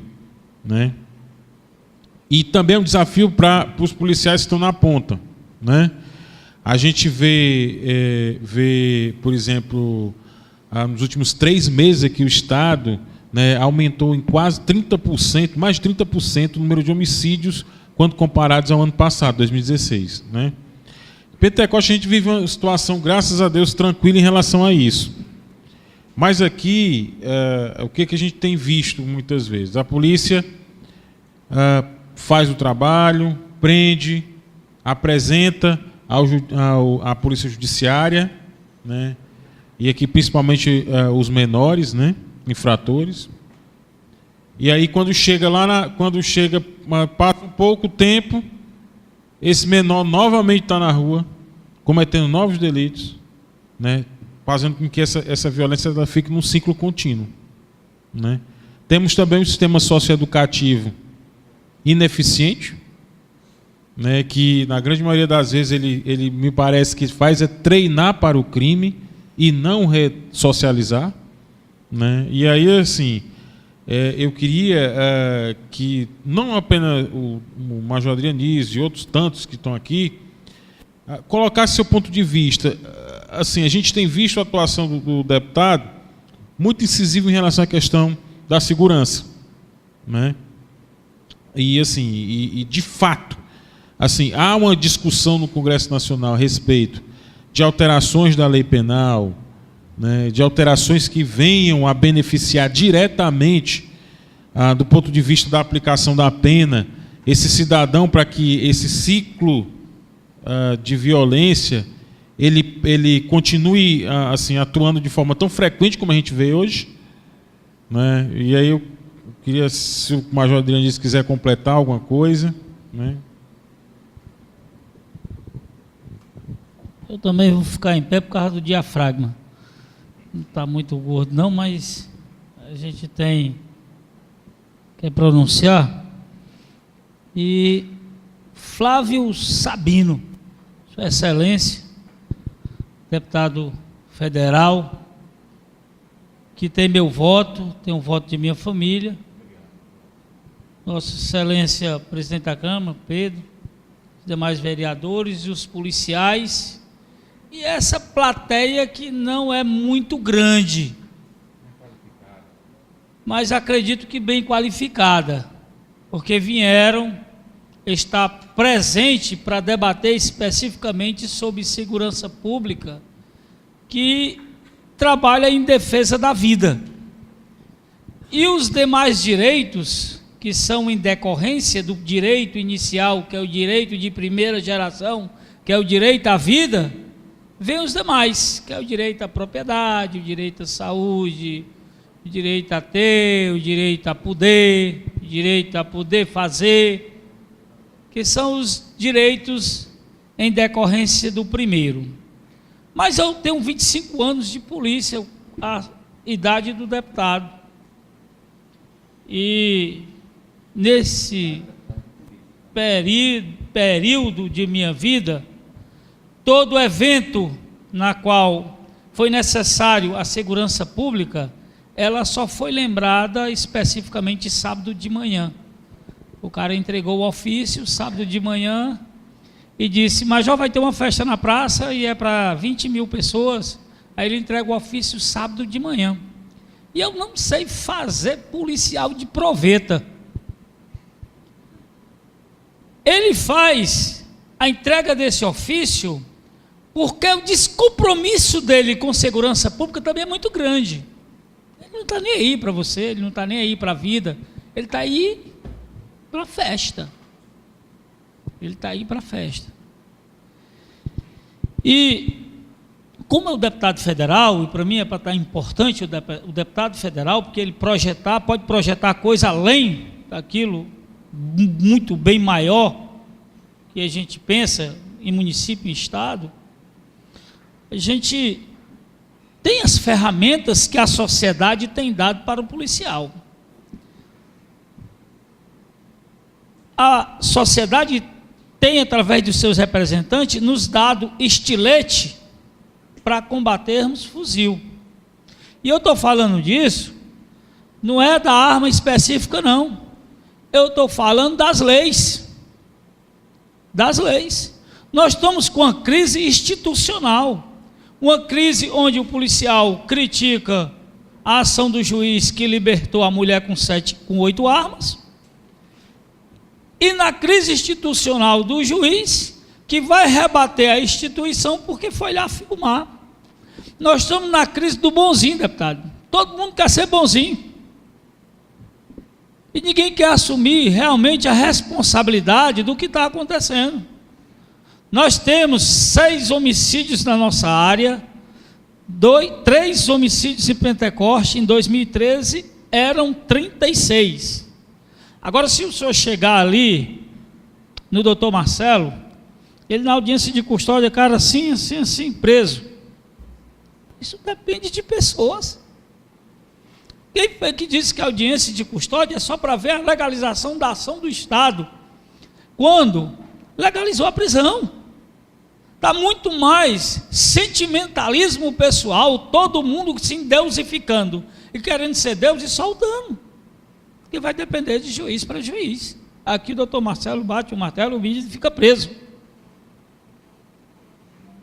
né? E também é um desafio para os policiais que estão na ponta, né? A gente vê, por exemplo, nos últimos 3 meses aqui o Estado, né, aumentou em quase 30%, mais de 30% o número de homicídios quando comparados ao ano passado, 2016. Né? Em Pentecoste a gente vive uma situação, graças a Deus, tranquila em relação a isso. Mas aqui, o que a gente tem visto muitas vezes? A polícia faz o trabalho, prende, apresenta à polícia judiciária, né? E aqui principalmente os menores, né? Infratores. E aí quando chega passa um pouco tempo, esse menor novamente está na rua, cometendo novos delitos, né? Fazendo com que essa violência ela fique num ciclo contínuo, né? Temos também um sistema socioeducativo ineficiente, né, que na grande maioria das vezes ele me parece que faz é treinar para o crime e não ressocializar, né? E aí assim, eu queria que não apenas o Major Adrianísio e outros tantos que estão aqui colocasse seu ponto de vista. Assim, a gente tem visto a atuação do deputado muito incisivo em relação à questão da segurança, né? E assim, de fato, assim, há uma discussão no Congresso Nacional a respeito de alterações da lei penal, né, de alterações que venham a beneficiar diretamente, do ponto de vista da aplicação da pena, esse cidadão, para que esse ciclo de violência ele continue assim, atuando de forma tão frequente como a gente vê hoje, né? E aí eu queria, se o Major Adriano disse, quiser completar alguma coisa, né? Eu também vou ficar em pé por causa do diafragma. Não está muito gordo não, mas a gente quer pronunciar. E Flávio Sabino, Sua Excelência, deputado federal, que tem meu voto, tem o voto de minha família. Nossa Excelência Presidente da Câmara, Pedro, os demais vereadores e os policiais, e essa plateia que não é muito grande, mas acredito que bem qualificada, porque vieram estar presente para debater especificamente sobre segurança pública, que trabalha em defesa da vida. E os demais direitos, que são em decorrência do direito inicial, que é o direito de primeira geração, que é o direito à vida, vem os demais, que é o direito à propriedade, o direito à saúde, o direito a ter, o direito a poder, o direito a poder fazer, que são os direitos em decorrência do primeiro. Mas eu tenho 25 anos de polícia, a idade do deputado. E nesse período de minha vida, todo evento na qual foi necessário a segurança pública, ela só foi lembrada especificamente sábado de manhã. O cara entregou o ofício sábado de manhã e disse: Major, vai ter uma festa na praça e é para 20 mil pessoas. Aí ele entrega o ofício sábado de manhã. E eu não sei fazer policial de proveta. Ele faz a entrega desse ofício porque o descompromisso dele com segurança pública também é muito grande. Ele não está nem aí para você, ele não está nem aí para a vida, ele está aí para a festa. Ele está aí para a festa. E como é o deputado federal, e para mim é para estar importante o deputado federal, porque ele pode projetar coisa além daquilo, muito bem maior, que a gente pensa em município e estado. A gente tem as ferramentas que a sociedade tem dado para o policial. A sociedade tem, através dos seus representantes, nos dado estilete para combatermos fuzil. E eu estou falando disso, não é da arma específica, não. Eu estou falando das leis. Das leis. Nós estamos com uma crise institucional. Uma crise onde o policial critica a ação do juiz que libertou a mulher com 8 armas. E na crise institucional do juiz, que vai rebater a instituição porque foi lá filmar. Nós estamos na crise do bonzinho, deputado. Todo mundo quer ser bonzinho. E ninguém quer assumir realmente a responsabilidade do que está acontecendo. Nós temos 6 homicídios na nossa área, 3 homicídios em Pentecoste, em 2013 eram 36. Agora, se o senhor chegar ali, no doutor Marcelo, ele na audiência de custódia, cara, assim, preso. Isso depende de pessoas. Quem foi que disse que a audiência de custódia é só para ver a legalização da ação do Estado? Quando legalizou a prisão. Está muito mais sentimentalismo pessoal, todo mundo se endeusificando e querendo ser Deus e soltando. Porque vai depender de juiz para juiz. Aqui o doutor Marcelo bate o martelo, o vídeo fica preso.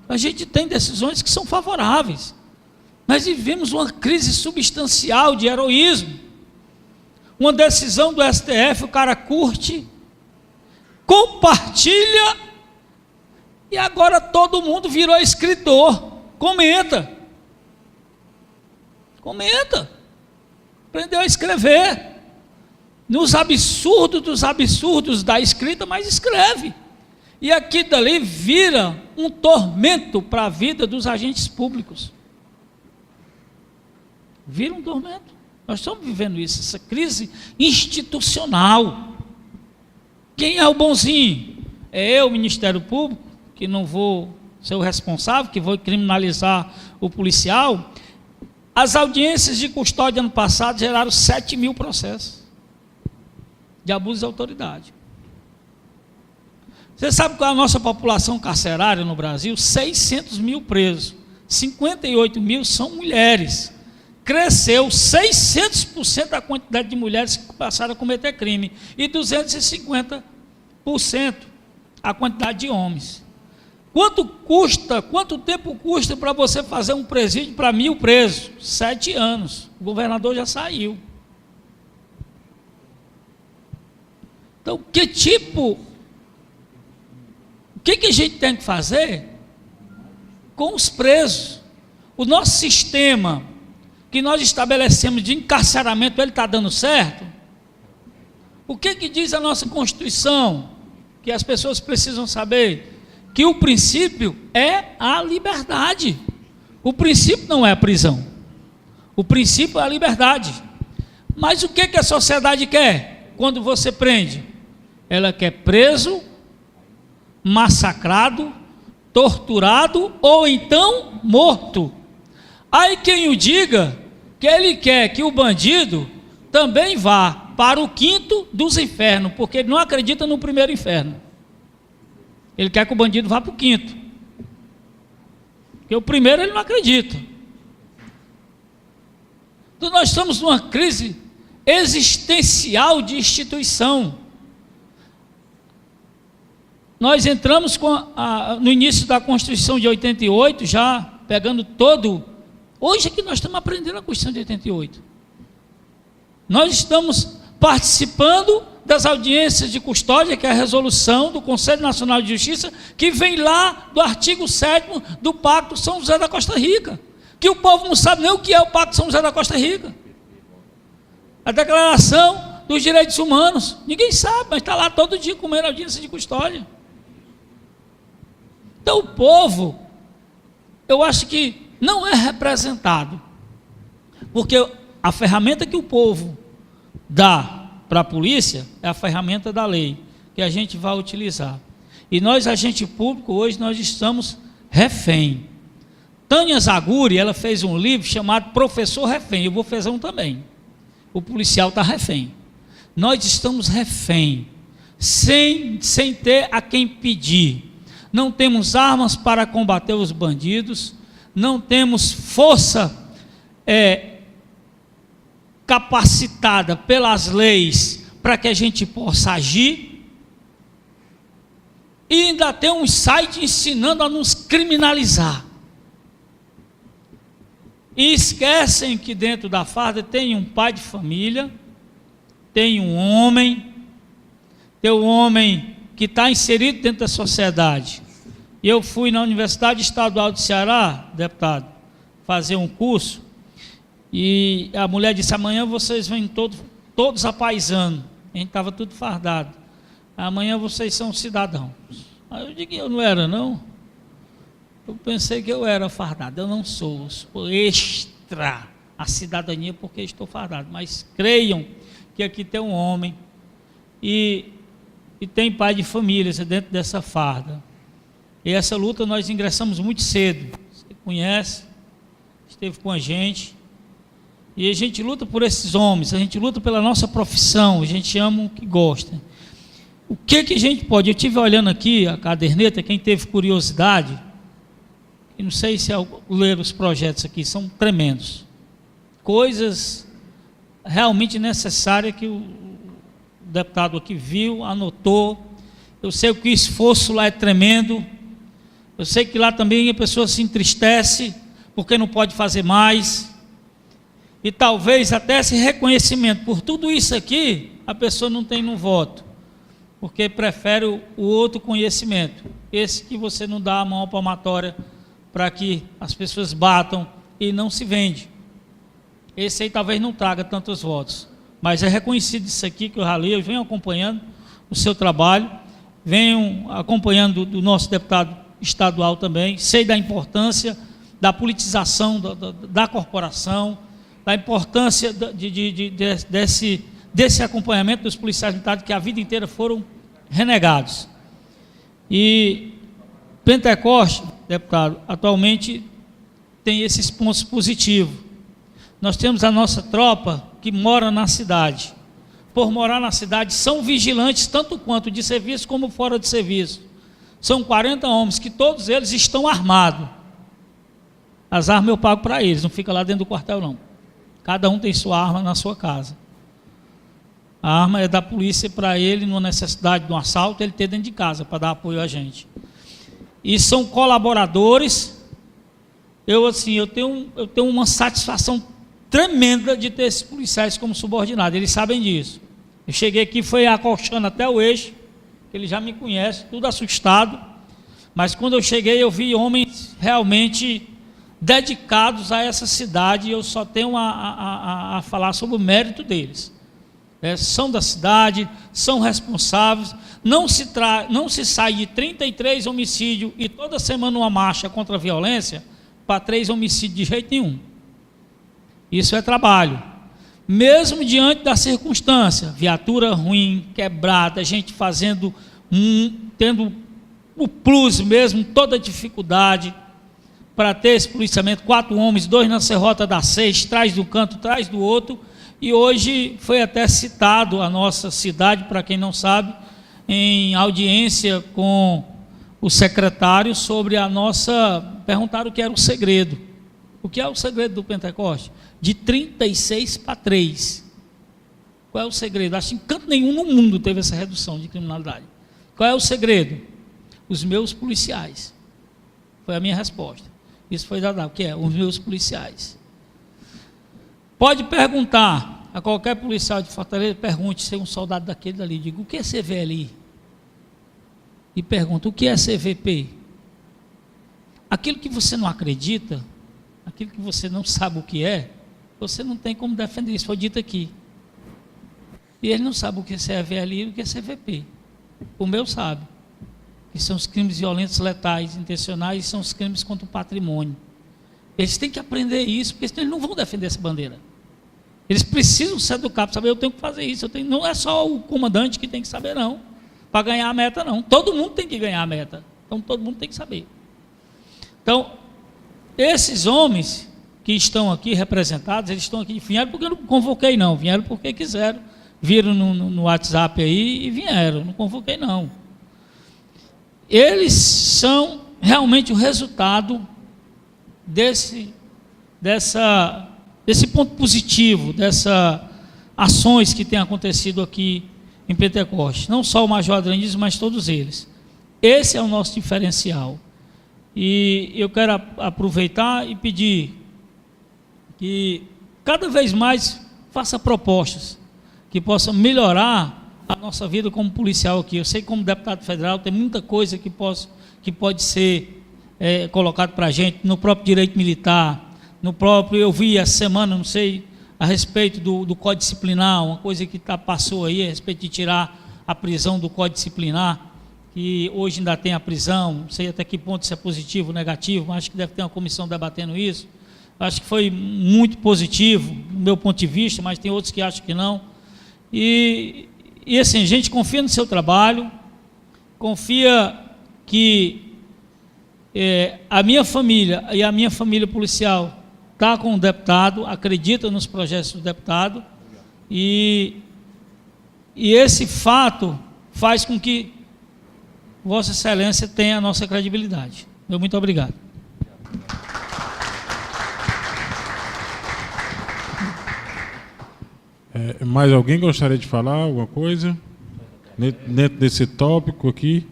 A gente tem decisões que são favoráveis. Nós vivemos uma crise substancial de heroísmo. Uma decisão do STF, o cara curte, compartilha, e agora todo mundo virou escritor. Comenta. Aprendeu a escrever. Nos absurdos dos absurdos da escrita, mas escreve. E aqui dali vira um tormento para a vida dos agentes públicos. Vira um tormento. Nós estamos vivendo isso, essa crise institucional. Quem é o bonzinho? É eu, o Ministério Público, que não vou ser o responsável, que vou criminalizar o policial. As audiências de custódia ano passado geraram 7.000 processos de abuso de autoridade. Você sabe qual é a nossa população carcerária no Brasil? 600 mil presos, 58 mil são mulheres. Cresceu 600% a quantidade de mulheres que passaram a cometer crime e 250% a quantidade de homens. Quanto tempo custa para você fazer um presídio para 1.000 presos? 7 anos. O governador já saiu. Então, o que a gente tem que fazer com os presos? O nosso sistema que nós estabelecemos de encarceramento, ele está dando certo? O que diz a nossa Constituição? Que as pessoas precisam saber que o princípio é a liberdade. O princípio não é a prisão. O princípio é a liberdade. Mas o que a sociedade quer quando você prende? Ela quer preso, massacrado, torturado ou então morto. Aí quem o diga que ele quer que o bandido também vá para o quinto dos infernos, porque ele não acredita no primeiro inferno. Ele quer que o bandido vá para o quinto, porque o primeiro ele não acredita. Então nós estamos numa crise existencial de instituição. Nós entramos no início da Constituição de 88, já pegando todo. Hoje é que nós estamos aprendendo a Constituição de 88. Nós estamos participando das audiências de custódia, que é a resolução do Conselho Nacional de Justiça, que vem lá do artigo 7º do Pacto São José da Costa Rica, que o povo não sabe nem o que é o Pacto São José da Costa Rica. A Declaração dos Direitos Humanos, ninguém sabe, mas está lá todo dia comendo audiência de custódia. Então o povo, eu acho que não é representado, porque a ferramenta que o povo dá para a polícia é a ferramenta da lei, que a gente vai utilizar. E nós, agente público, hoje nós estamos refém. Tânia Zaguri, ela fez um livro chamado Professor Refém, eu vou fazer um também. O policial está refém. Nós estamos refém, sem ter a quem pedir. Não temos armas para combater os bandidos, não temos força capacitada pelas leis para que a gente possa agir, e ainda tem um site ensinando a nos criminalizar. E esquecem que dentro da farda tem um pai de família, tem um homem que está inserido dentro da sociedade. E eu fui na Universidade Estadual do Ceará, deputado, fazer um curso, e a mulher disse: amanhã vocês vêm todos apaisando. A gente estava tudo fardado. Amanhã vocês são cidadãos. Aí eu digo: eu não era, não. Eu pensei que eu era fardado. Eu não sou. Sou extra a cidadania porque estou fardado. Mas creiam que aqui tem um homem e tem pai de família dentro dessa farda. E essa luta nós ingressamos muito cedo. Você conhece, esteve com a gente. E a gente luta por esses homens, a gente luta pela nossa profissão, a gente ama o que gosta. O que a gente pode? Eu estive olhando aqui a caderneta, quem teve curiosidade, e não sei se ler os projetos aqui, são tremendos. Coisas realmente necessárias que o deputado aqui viu, anotou. Eu sei que o esforço lá é tremendo. Eu sei que lá também a pessoa se entristece porque não pode fazer mais. E talvez até esse reconhecimento por tudo isso aqui, a pessoa não tem no voto, porque prefere o outro conhecimento, esse que você não dá a mão palmatória para que as pessoas batam e não se vende. Esse aí talvez não traga tantos votos, mas é reconhecido isso aqui que eu ralei. Eu venho acompanhando o seu trabalho, venho acompanhando do nosso deputado estadual também, sei da importância da politização da corporação, da importância desse acompanhamento dos policiais militares que a vida inteira foram renegados. E Pentecoste, deputado, atualmente tem esses pontos positivos. Nós temos a nossa tropa que mora na cidade. Por morar na cidade, são vigilantes tanto quanto de serviço como fora de serviço. São 40 homens que todos eles estão armados. As armas eu pago para eles, não fica lá dentro do quartel não. Cada um tem sua arma na sua casa. A arma é da polícia para ele, numa necessidade de um assalto, ele ter dentro de casa para dar apoio a gente. E são colaboradores. Eu tenho uma satisfação tremenda de ter esses policiais como subordinados, eles sabem disso. Eu cheguei aqui, foi acolchando até o eixo, ele já me conhece, tudo assustado, mas quando eu cheguei eu vi homens realmente dedicados a essa cidade, e eu só tenho a falar sobre o mérito deles. São da cidade, são responsáveis, não se sai de 33 homicídios e toda semana uma marcha contra a violência para 3 homicídios de jeito nenhum. Isso é trabalho. Mesmo diante da circunstância, viatura ruim, quebrada, gente fazendo, tendo o plus mesmo, toda dificuldade para ter esse policiamento, 4 homens, 2 na serrota da 6, trás de um canto, trás do outro, e hoje foi até citado a nossa cidade, para quem não sabe, em audiência com o secretário sobre a nossa, perguntaram o que era o segredo. O que é o segredo do Pentecoste? De 36 para 3. Qual é o segredo? Acho que em canto nenhum no mundo teve essa redução de criminalidade. Qual é o segredo? Os meus policiais. Foi a minha resposta. Isso foi dado. O que é? Os meus policiais. Pode perguntar a qualquer policial de Fortaleza, pergunte se é um soldado daquele dali. Digo, o que é CVLI? E pergunta, o que é CVP? Aquilo que você não acredita, aquilo que você não sabe o que é, você não tem como defender. Isso foi dito aqui. E ele não sabe o que é CVLI e o que é CVP. O meu sabe. Que são os crimes violentos, letais, intencionais, e são os crimes contra o patrimônio. Eles têm que aprender isso, porque senão eles não vão defender essa bandeira. Eles precisam ser educados para saber, eu tenho que fazer isso. Não é só o comandante que tem que saber, não. Para ganhar a meta, não. Todo mundo tem que ganhar a meta. Então, todo mundo tem que saber. Então, esses homens que estão aqui representados, eles estão aqui, vieram porque eu não convoquei, não. Vieram porque quiseram. Viram no WhatsApp aí e vieram. Não convoquei, não. Eles são realmente o resultado desse ponto positivo, dessas ações que têm acontecido aqui em Pentecoste. Não só o Major Adrianísio, mas todos eles. Esse é o nosso diferencial. E eu quero aproveitar e pedir que cada vez mais faça propostas que possam melhorar a nossa vida como policial aqui. Eu sei que como deputado federal tem muita coisa que pode ser colocado para a gente, no próprio direito militar, no próprio, eu vi essa semana, não sei, a respeito do Código Disciplinar, uma coisa que passou aí, a respeito de tirar a prisão do Código Disciplinar, que hoje ainda tem a prisão, não sei até que ponto isso é positivo ou negativo, mas acho que deve ter uma comissão debatendo isso. Acho que foi muito positivo, do meu ponto de vista, mas tem outros que acham que não. E assim, a gente confia no seu trabalho, confia que a minha família e a minha família policial está com o deputado, acredita nos projetos do deputado, e esse fato faz com que Vossa Excelência tenha a nossa credibilidade. Muito obrigado. Mais alguém gostaria de falar alguma coisa dentro desse tópico aqui?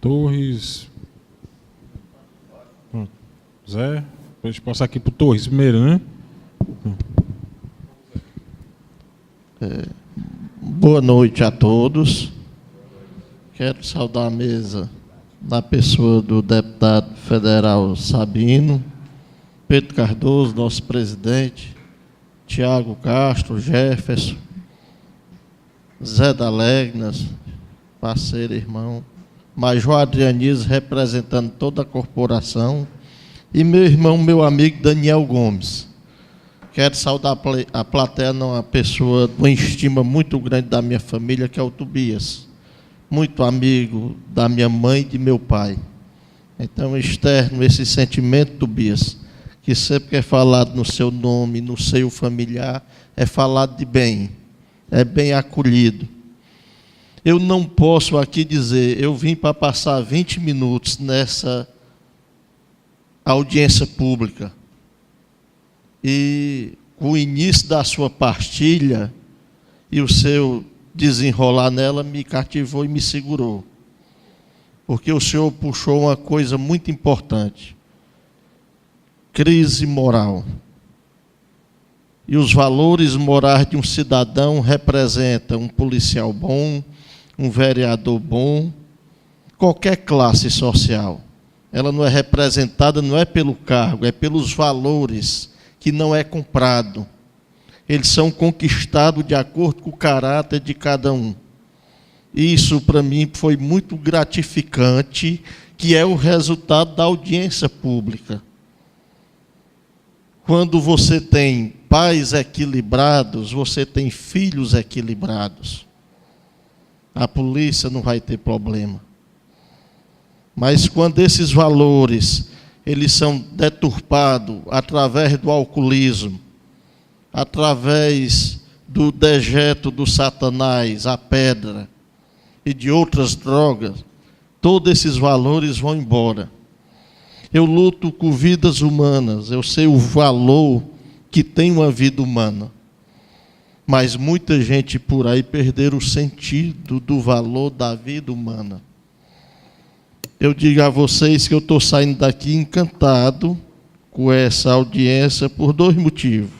Torres. Zé, depois passar aqui para o Torres primeiro, né? Boa noite a todos. Quero saudar a mesa na pessoa do deputado federal Sabino, Pedro Cardoso, nosso presidente, Tiago Castro, Jefferson, Zé da Legnas, parceiro, irmão, Major Adrianísio, representando toda a corporação, e meu irmão, meu amigo Daniel Gomes. Quero saudar a plateia, uma pessoa de uma estima muito grande da minha família, que é o Tobias. Muito amigo da minha mãe e de meu pai. Então, externo esse sentimento, Tobias, que sempre que é falado no seu nome, no seio familiar, é falado de bem, é bem acolhido. Eu não posso aqui dizer, eu vim para passar 20 minutos nessa audiência pública. E o início da sua partilha e o seu desenrolar nela me cativou e me segurou. Porque o senhor puxou uma coisa muito importante. Crise moral. E os valores morais de um cidadão representam um policial bom, um vereador bom, qualquer classe social. Ela não é representada, não é pelo cargo, é pelos valores, que não é comprado. Eles são conquistados de acordo com o caráter de cada um. Isso, para mim, foi muito gratificante, que é o resultado da audiência pública. Quando você tem pais equilibrados, você tem filhos equilibrados. A polícia não vai ter problema. Mas quando esses valores eles são deturpados através do alcoolismo, através do dejeto do Satanás, a pedra, e de outras drogas, todos esses valores vão embora. Eu luto com vidas humanas, eu sei o valor que tem uma vida humana, mas muita gente por aí perderam o sentido do valor da vida humana. Eu digo a vocês que eu estou saindo daqui encantado com essa audiência por 2 motivos.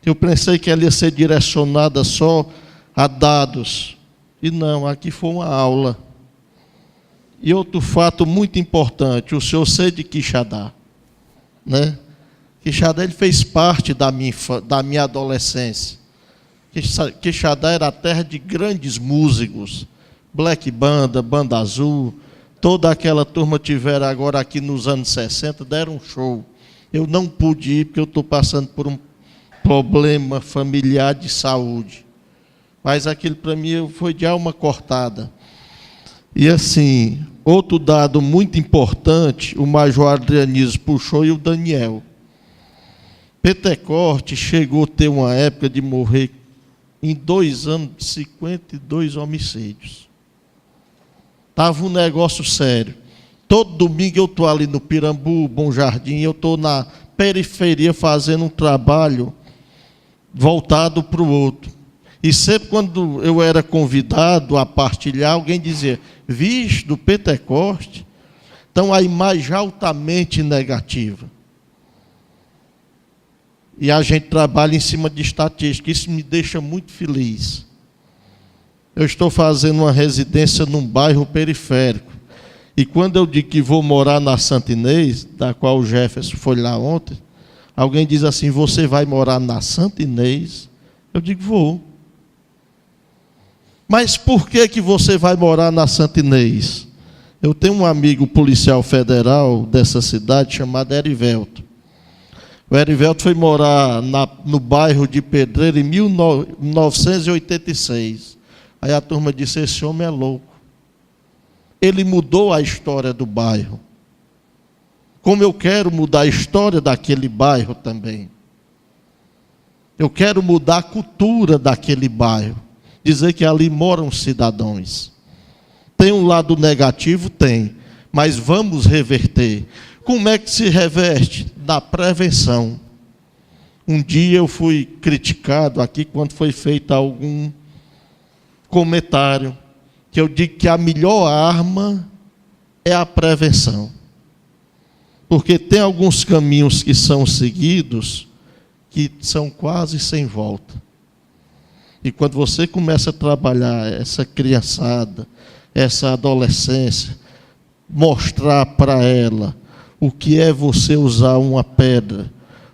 Eu pensei que ela ia ser direcionada só a dados, e não, aqui foi uma aula. E outro fato muito importante, o senhor ser de Quixadá, né? Quixadá ele fez parte da minha adolescência. Quixadá era a terra de grandes músicos, Black Banda, Banda Azul, toda aquela turma tiveram agora aqui nos anos 60, deram um show. Eu não pude ir porque eu estou passando por um problema familiar de saúde. Mas aquilo para mim foi de alma cortada. E assim, outro dado muito importante, o Major Adrianismo puxou e o Daniel. Pentecoste chegou a ter uma época de morrer em 2 anos de 52 homicídios. Estava um negócio sério. Todo domingo eu estou ali no Pirambu, Bom Jardim, eu estou na periferia fazendo um trabalho voltado para o outro. E sempre quando eu era convidado a partilhar, alguém dizia, vixe, do Pentecoste. Então a imagem altamente negativa. E a gente trabalha em cima de estatística, isso me deixa muito feliz. Eu estou fazendo uma residência num bairro periférico. E quando eu digo que vou morar na Santa Inês, da qual o Jefferson foi lá ontem, alguém diz assim, você vai morar na Santa Inês? Eu digo, vou. Mas por que você vai morar na Santa Inês? Eu tenho um amigo policial federal dessa cidade chamado Erivelto. O Erivelto foi morar no bairro de Pedreira em 1986. Aí a turma disse, esse homem é louco. Ele mudou a história do bairro. Como eu quero mudar a história daquele bairro também. Eu quero mudar a cultura daquele bairro. Dizer que ali moram cidadãos. Tem um lado negativo? Tem. Mas vamos reverter. Como é que se reverte? Na prevenção. Um dia eu fui criticado aqui quando foi feito algum comentário, que eu digo que a melhor arma é a prevenção. Porque tem alguns caminhos que são seguidos que são quase sem volta. E quando você começa a trabalhar essa criançada, essa adolescência, mostrar para ela o que é você usar uma pedra,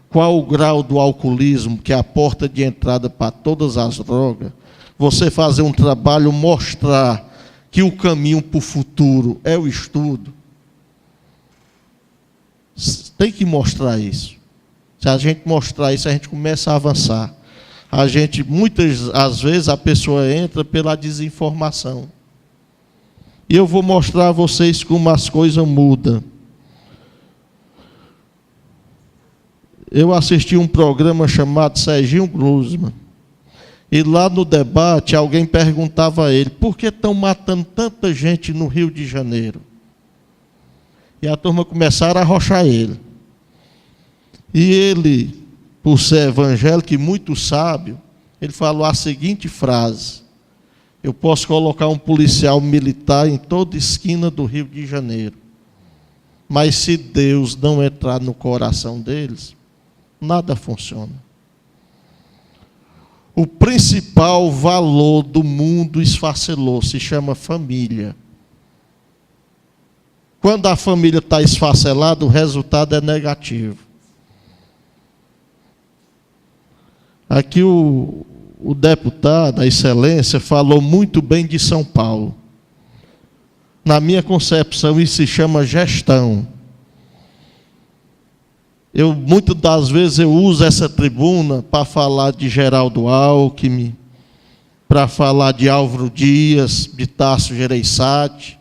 qual o grau do alcoolismo, que é a porta de entrada para todas as drogas, você fazer um trabalho, mostrar que o caminho para o futuro é o estudo. Tem que mostrar isso. Se a gente mostrar isso, a gente começa a avançar. Muitas às vezes, a pessoa entra pela desinformação. E eu vou mostrar a vocês como as coisas mudam. Eu assisti um programa chamado Serginho Grosman. E lá no debate, alguém perguntava a ele, por que estão matando tanta gente no Rio de Janeiro? E a turma começaram a arrochar ele. E ele, por ser evangélico e muito sábio, ele falou a seguinte frase: eu posso colocar um policial militar em toda esquina do Rio de Janeiro, mas se Deus não entrar no coração deles, nada funciona. O principal valor do mundo esfacelou, se chama família. Quando a família está esfacelada, o resultado é negativo. Aqui o deputado, a excelência, falou muito bem de São Paulo. Na minha concepção, isso se chama gestão. Muitas das vezes eu uso essa tribuna para falar de Geraldo Alckmin, para falar de Álvaro Dias, de Tasso Gereissati,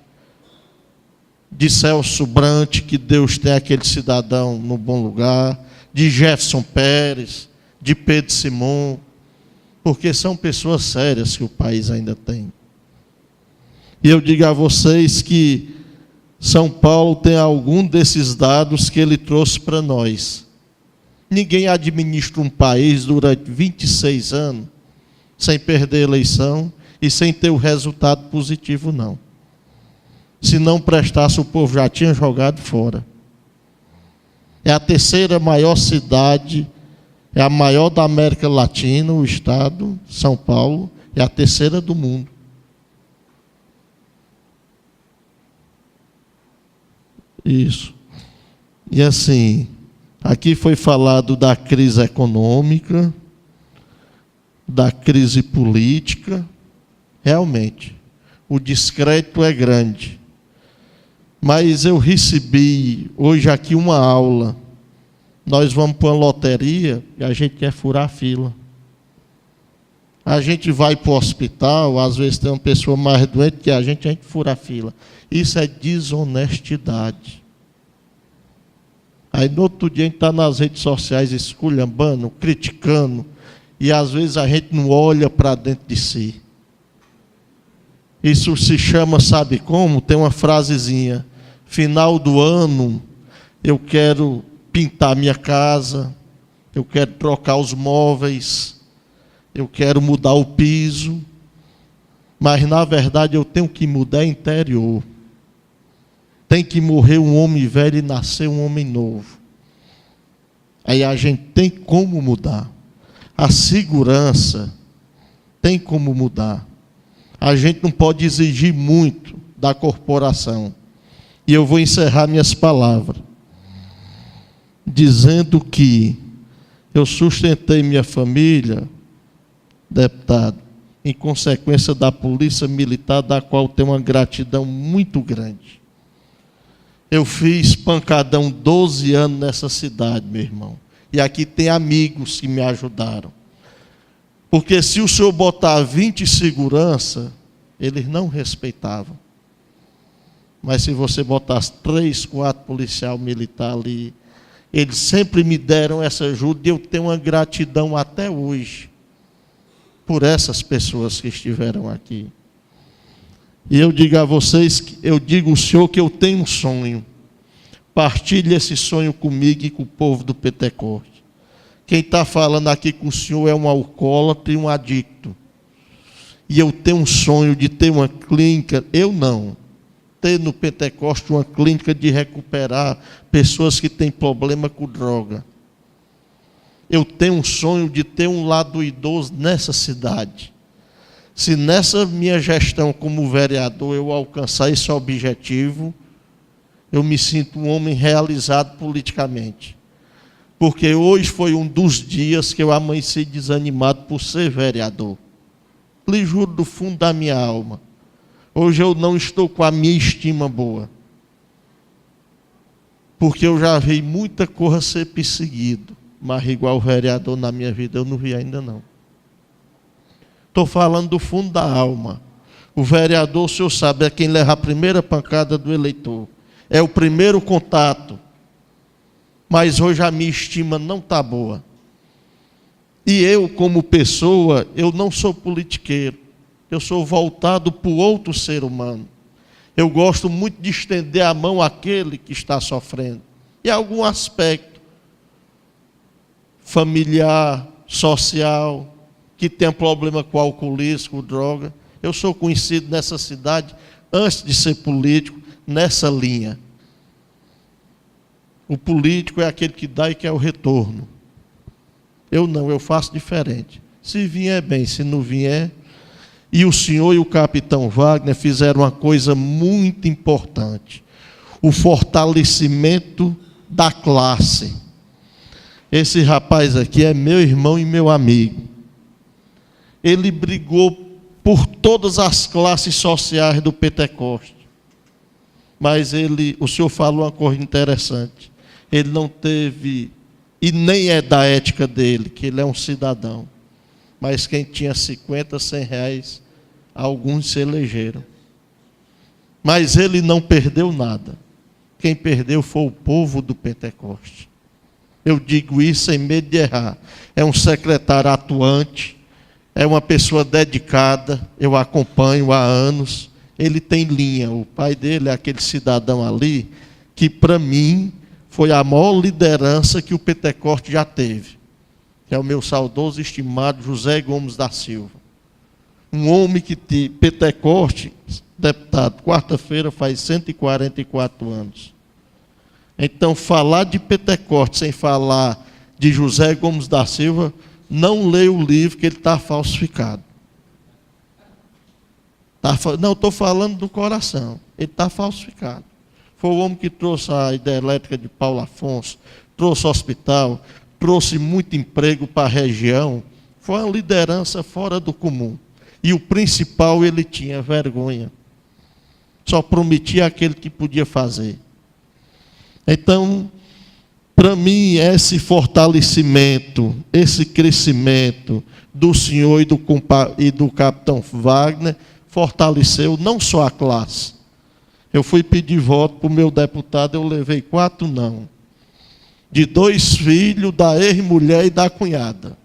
de Celso Brant, que Deus tem aquele cidadão no bom lugar, de Jefferson Pérez, de Pedro Simão, porque são pessoas sérias que o país ainda tem. E eu digo a vocês que São Paulo tem algum desses dados que ele trouxe para nós. Ninguém administra um país durante 26 anos sem perder a eleição e sem ter o resultado positivo, não. Se não prestasse, o povo já tinha jogado fora. É a terceira maior cidade, é a maior da América Latina, o estado, São Paulo, é a terceira do mundo. Isso. E assim, aqui foi falado da crise econômica, da crise política. Realmente, o descrédito é grande. Mas eu recebi hoje aqui uma aula. Nós vamos para uma loteria e a gente quer furar a fila. A gente vai para o hospital, às vezes tem uma pessoa mais doente que a gente fura a fila. Isso é desonestidade. Aí no outro dia a gente está nas redes sociais esculhambando, criticando, e às vezes a gente não olha para dentro de si. Isso se chama, sabe como? Tem uma frasezinha: final do ano, eu quero pintar minha casa, eu quero trocar os móveis, eu quero mudar o piso, mas na verdade eu tenho que mudar interior. Tem que morrer um homem velho e nascer um homem novo. Aí a gente tem como mudar. A segurança tem como mudar. A gente não pode exigir muito da corporação. E eu vou encerrar minhas palavras dizendo que eu sustentei minha família, deputado, em consequência da polícia militar, da qual tenho uma gratidão muito grande. Eu fiz pancadão 12 anos nessa cidade, meu irmão. E aqui tem amigos que me ajudaram. Porque se o senhor botar 20 segurança, eles não respeitavam. Mas se você botasse 3, 4 policial militar ali, eles sempre me deram essa ajuda e eu tenho uma gratidão até hoje por essas pessoas que estiveram aqui. E eu digo a vocês, eu digo ao senhor que eu tenho um sonho. Partilhe esse sonho comigo e com o povo do Pentecoste. Quem está falando aqui com o senhor é um alcoólatra e um adicto. E eu tenho um sonho de ter uma clínica, ter no Pentecoste uma clínica de recuperar pessoas que têm problema com droga. Eu tenho um sonho de ter um lar do idoso nessa cidade. Se nessa minha gestão como vereador eu alcançar esse objetivo, eu me sinto um homem realizado politicamente. Porque hoje foi um dos dias que eu amanheci desanimado por ser vereador. Lhe juro do fundo da minha alma. Hoje eu não estou com a minha estima boa. porque eu já vi muita coisa ser perseguido, mas igual vereador na minha vida eu não vi ainda não. Estou falando do fundo da alma. O vereador, o senhor sabe, é quem leva a primeira pancada do eleitor. É o primeiro contato. Mas hoje a minha estima não está boa. E eu, como pessoa, eu não sou politiqueiro. Eu sou voltado para o outro ser humano. Eu gosto muito de estender a mão àquele que está sofrendo. E algum aspecto familiar, social, que tem problema com alcoolismo, com droga. Eu sou conhecido nessa cidade, antes de ser político, nessa linha. O político é aquele que dá e quer o retorno. Eu não, eu faço diferente. Se vier bem, se não vier... E o senhor e o capitão Wagner fizeram uma coisa muito importante. O fortalecimento da classe. Esse rapaz aqui é meu irmão e meu amigo. Ele brigou por todas as classes sociais do Pentecoste. Mas o senhor falou uma coisa interessante. Ele não teve, e nem é da ética dele, que ele é um cidadão. Mas quem tinha 50, 100 reais, alguns se elegeram. Mas ele não perdeu nada. Quem perdeu foi o povo do Pentecoste. Eu digo isso sem medo de errar. É um secretário atuante, é uma pessoa dedicada, eu acompanho há anos. Ele tem linha. O pai dele é aquele cidadão ali, que para mim foi a maior liderança que o Pentecoste já teve. Que é o meu saudoso estimado José Gomes da Silva. Um homem que tem Pentecoste, deputado, quarta-feira faz 144 anos. Então, falar de Pentecoste sem falar de José Gomes da Silva, não leia o livro que ele está falsificado. Não, estou falando do coração. Ele está falsificado. Foi o homem que trouxe a hidrelétrica de Paulo Afonso, trouxe hospital, trouxe muito emprego para a região. Foi uma liderança fora do comum. E o principal, ele tinha vergonha. Só prometia aquele que podia fazer. Então, para mim, esse fortalecimento, esse crescimento do senhor e do capitão Wagner, fortaleceu não só a classe. Eu fui pedir voto para o meu deputado, eu levei 4 não. De 2 filhos, da ex-mulher e da cunhada.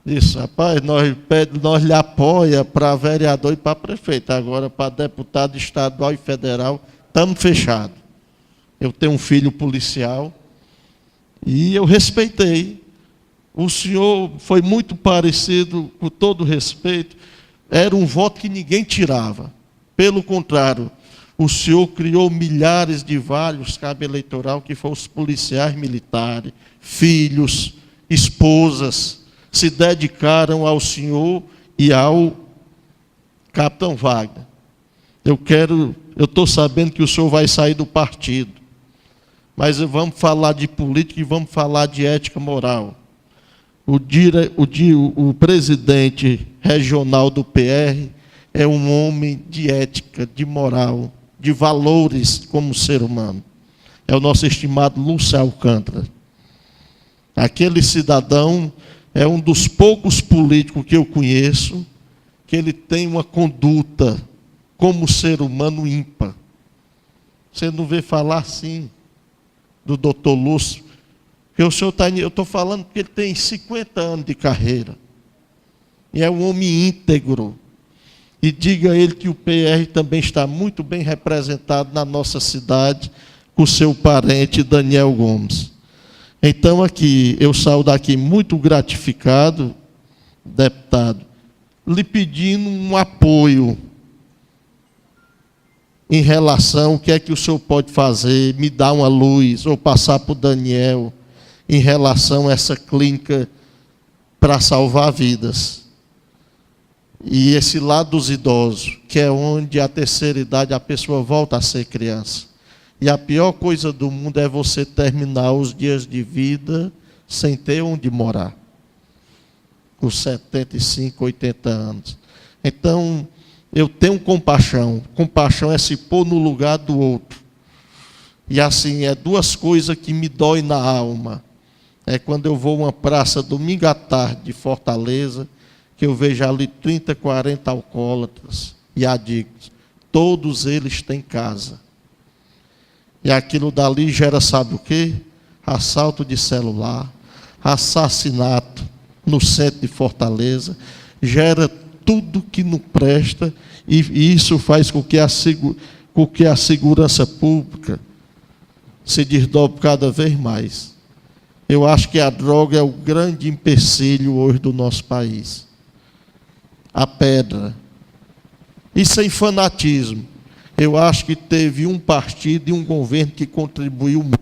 Disse, rapaz, nós lhe apoia para vereador e para prefeito. Agora, para deputado estadual e federal, estamos fechados. Eu tenho um filho policial e eu respeitei. O senhor foi muito parecido, com todo respeito. Era um voto que ninguém tirava. Pelo contrário, o senhor criou milhares de vários cabos eleitorais, que foram os policiais militares, filhos, esposas, se dedicaram ao senhor e ao capitão Wagner. Eu estou sabendo que o senhor vai sair do partido, mas vamos falar de política e vamos falar de ética moral. O presidente regional do PR é um homem de ética, de moral, de valores como ser humano. É o nosso estimado Lúcio Alcântara. Aquele cidadão é um dos poucos políticos que eu conheço que ele tem uma conduta como ser humano ímpar. Você não vê falar assim do doutor Lúcio. Eu estou falando que ele tem 50 anos de carreira. E é um homem íntegro. E diga a ele que o PR também está muito bem representado na nossa cidade, com o seu parente Daniel Gomes. Então, aqui, eu saio daqui muito gratificado, deputado, lhe pedindo um apoio em relação ao que é que o senhor pode fazer, me dar uma luz, ou passar para o Daniel, em relação a essa clínica para salvar vidas. E esse lado dos idosos, que é onde a terceira idade a pessoa volta a ser criança. E a pior coisa do mundo é você terminar os dias de vida sem ter onde morar. Com 75, 80 anos. Então, eu tenho compaixão. Compaixão é se pôr no lugar do outro. E assim, é duas coisas que me dói na alma. É quando eu vou a uma praça domingo à tarde de Fortaleza, que eu vejo ali 30, 40 alcoólatras e adictos. Todos eles têm casa. E aquilo dali gera, sabe o quê? Assalto de celular, assassinato no centro de Fortaleza, gera tudo que não presta, e isso faz com que a segurança pública se desdobre cada vez mais. Eu acho que a droga é o grande empecilho hoje do nosso país. A pedra. E sem fanatismo. Eu acho que teve um partido e um governo que contribuiu muito.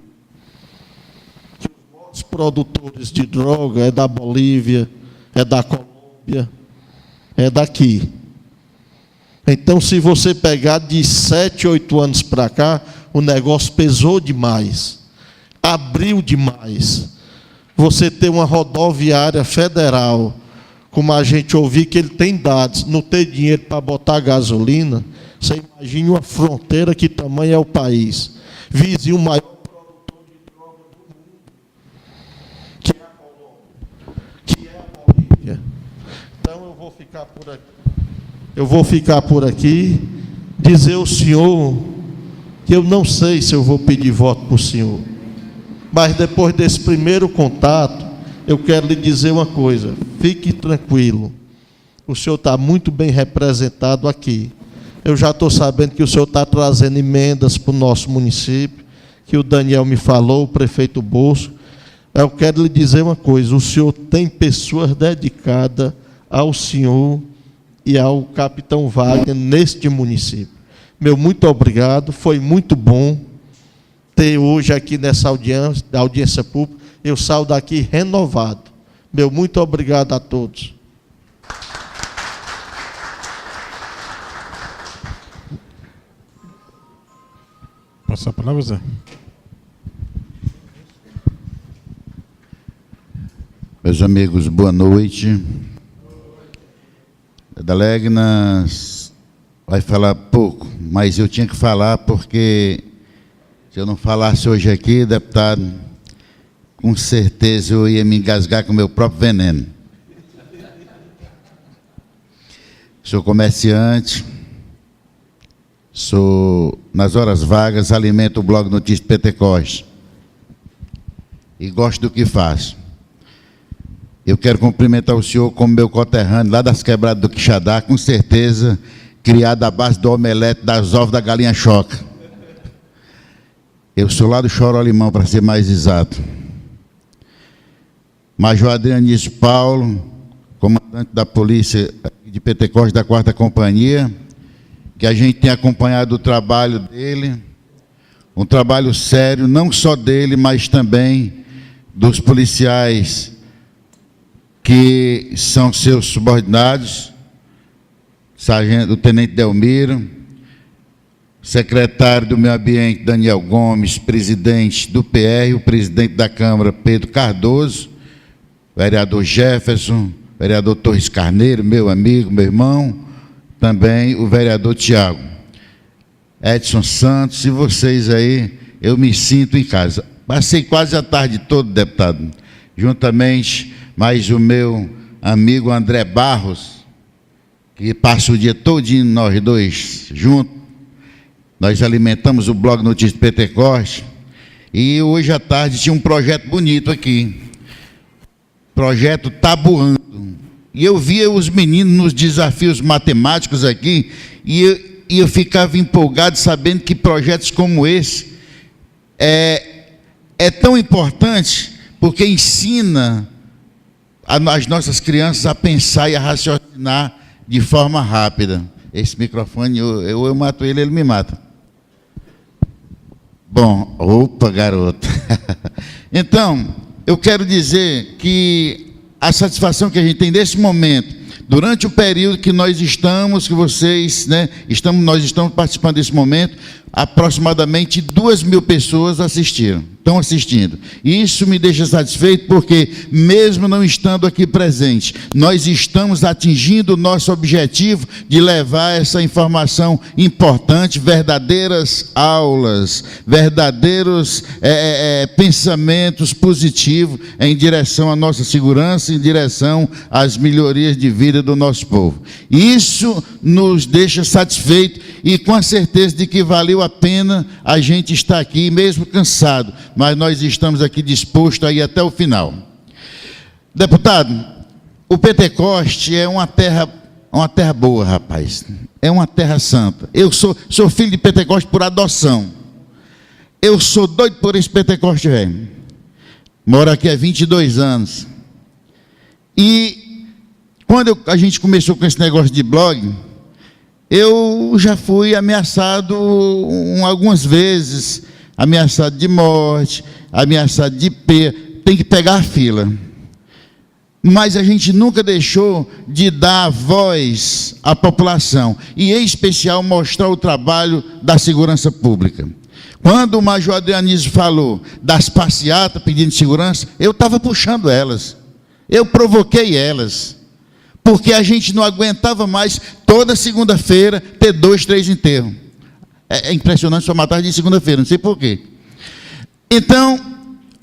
Que os produtores de droga é da Bolívia, é da Colômbia, é daqui. Então, se você pegar de 7, 8 anos para cá, o negócio pesou demais, abriu demais. Você tem uma rodoviária federal, como a gente ouviu que ele tem dados, não tem dinheiro para botar gasolina. Você imagine uma fronteira, que tamanho é o país. Vizinho maior produtor de droga do mundo, que é a Colômbia, que é a Bolívia. Então eu vou ficar por aqui. Eu vou ficar por aqui, dizer ao senhor que eu não sei se eu vou pedir voto para o senhor. Mas depois desse primeiro contato, eu quero lhe dizer uma coisa. Fique tranquilo. O senhor está muito bem representado aqui. Eu já estou sabendo que o senhor está trazendo emendas para o nosso município, que o Daniel me falou, o prefeito Bosco. Eu quero lhe dizer uma coisa. O senhor tem pessoas dedicadas ao senhor e ao capitão Wagner neste município. Meu muito obrigado. Foi muito bom ter hoje aqui nessa audiência pública. Eu saio daqui renovado. Meu muito obrigado a todos. Passar a palavra, Zé. Meus amigos, boa noite. A Dalegna vai falar pouco, mas eu tinha que falar porque se eu não falasse hoje aqui, deputado, com certeza eu ia me engasgar com o meu próprio veneno. Sou comerciante, nas horas vagas, alimento o blog Notícias Pentecoste e gosto do que faço. Eu quero cumprimentar o senhor como meu conterrâneo lá das quebradas do Quixadá, com certeza criado à base do omelete das ovos da galinha choca. Eu sou lá do Chorolimão, para ser mais exato. Major Adrianício Paulo, comandante da Polícia de Pentecoste da 4ª Companhia, que a gente tem acompanhado o trabalho dele, um trabalho sério, não só dele, mas também dos policiais que são seus subordinados, sargento, o tenente Delmiro, secretário do Meio Ambiente, Daniel Gomes, presidente do PR, o presidente da Câmara, Pedro Cardoso, vereador Jefferson, vereador Torres Carneiro, meu amigo, meu irmão, também o vereador Tiago, Edson Santos, e vocês aí, eu me sinto em casa. Passei quase a tarde toda, deputado, juntamente mais o meu amigo André Barros, que passa o dia todinho nós dois juntos. Nós alimentamos o blog Notícias Pentecoste, e hoje à tarde tinha um projeto bonito aqui, projeto Tabuando, e eu via os meninos nos desafios matemáticos aqui, e eu ficava empolgado sabendo que projetos como esse é tão importante, porque ensina as nossas crianças a pensar e a raciocinar de forma rápida. Esse microfone, eu mato ele, ele me mata. Bom, opa, garoto. Então, eu quero dizer que a satisfação que a gente tem nesse momento, durante o período que nós estamos, que vocês, nós estamos participando desse momento, aproximadamente 2.000 pessoas assistiram. estão assistindo. E isso me deixa satisfeito porque, mesmo não estando aqui presente, nós estamos atingindo o nosso objetivo de levar essa informação importante, verdadeiras aulas, verdadeiros pensamentos positivos em direção à nossa segurança, em direção às melhorias de vida do nosso povo. Isso nos deixa satisfeitos e com a certeza de que valeu a pena a gente estar aqui, mesmo cansado, mas nós estamos aqui dispostos a ir até o final. Deputado, o Pentecoste é uma terra boa, rapaz. É uma terra santa. Eu sou filho de Pentecoste por adoção. Eu sou doido por esse Pentecoste velho. Moro aqui há 22 anos. E quando a gente começou com esse negócio de blog, eu já fui ameaçado algumas vezes, ameaçado de morte, ameaçado de tem que pegar a fila. Mas a gente nunca deixou de dar voz à população, e em especial mostrar o trabalho da segurança pública. Quando o Major Adrianísio falou das passeatas pedindo segurança, eu estava puxando elas, eu provoquei elas, porque a gente não aguentava mais toda segunda-feira ter 2, 3 enterros. É impressionante só matar de segunda-feira, não sei porquê. Então,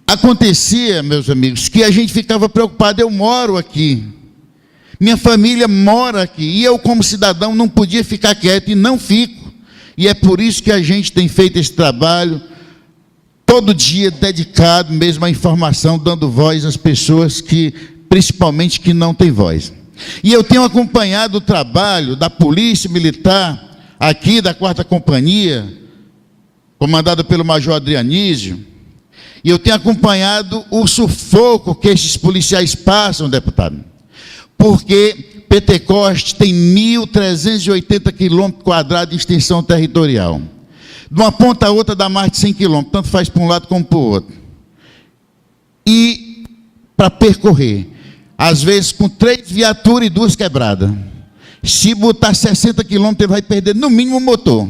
acontecia, meus amigos, que a gente ficava preocupado. Eu moro aqui, minha família mora aqui, e eu, como cidadão, não podia ficar quieto, e não fico. E é por isso que a gente tem feito esse trabalho, todo dia dedicado mesmo à informação, dando voz às pessoas que, principalmente, que não têm voz. E eu tenho acompanhado o trabalho da Polícia Militar, aqui da 4ª Companhia, comandada pelo Major Adrianísio, e eu tenho acompanhado o sufoco que esses policiais passam, deputado, porque Pentecoste tem 1.380 km² de extensão territorial. De uma ponta a outra dá mais de 100 km, tanto faz para um lado como para o outro. E para percorrer, às vezes com 3 viaturas e 2 quebradas. Se botar 60 km, ele vai perder no mínimo o motor.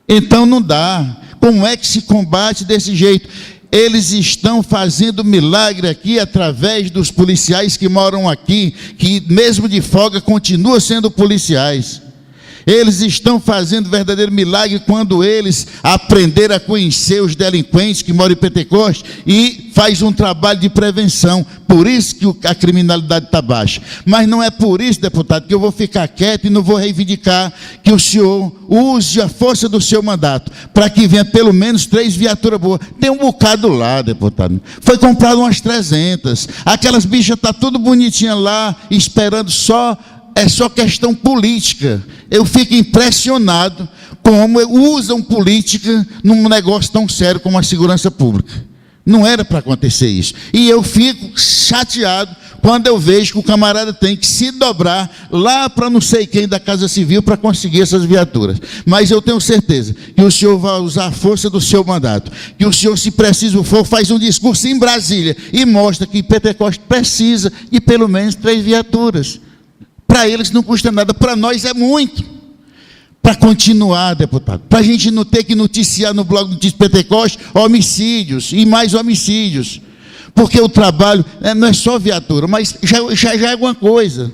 Então não dá. Como é que se combate desse jeito? Eles estão fazendo milagre aqui através dos policiais que moram aqui, que mesmo de folga continuam sendo policiais. Eles estão fazendo verdadeiro milagre quando eles aprenderam a conhecer os delinquentes que moram em Pentecoste e faz um trabalho de prevenção. Por isso que a criminalidade está baixa. Mas não é por isso, deputado, que eu vou ficar quieto e não vou reivindicar que o senhor use a força do seu mandato para que venha pelo menos 3 viaturas boas. Tem um bocado lá, deputado. Foi comprado umas 300. Aquelas bichas estão tudo bonitinhas lá, esperando só... É só questão política. Eu fico impressionado como usam política num negócio tão sério como a segurança pública. Não era para acontecer isso. E eu fico chateado quando eu vejo que o camarada tem que se dobrar lá para não sei quem da Casa Civil para conseguir essas viaturas. Mas eu tenho certeza que o senhor vai usar a força do seu mandato, que o senhor, se preciso for, faz um discurso em Brasília e mostra que Pentecoste precisa de pelo menos 3 viaturas. Para eles não custa nada, para nós é muito. Para continuar, deputado, para a gente não ter que noticiar no blog Notícias Pentecoste homicídios e mais homicídios, porque o trabalho não é só viatura, mas já é alguma coisa.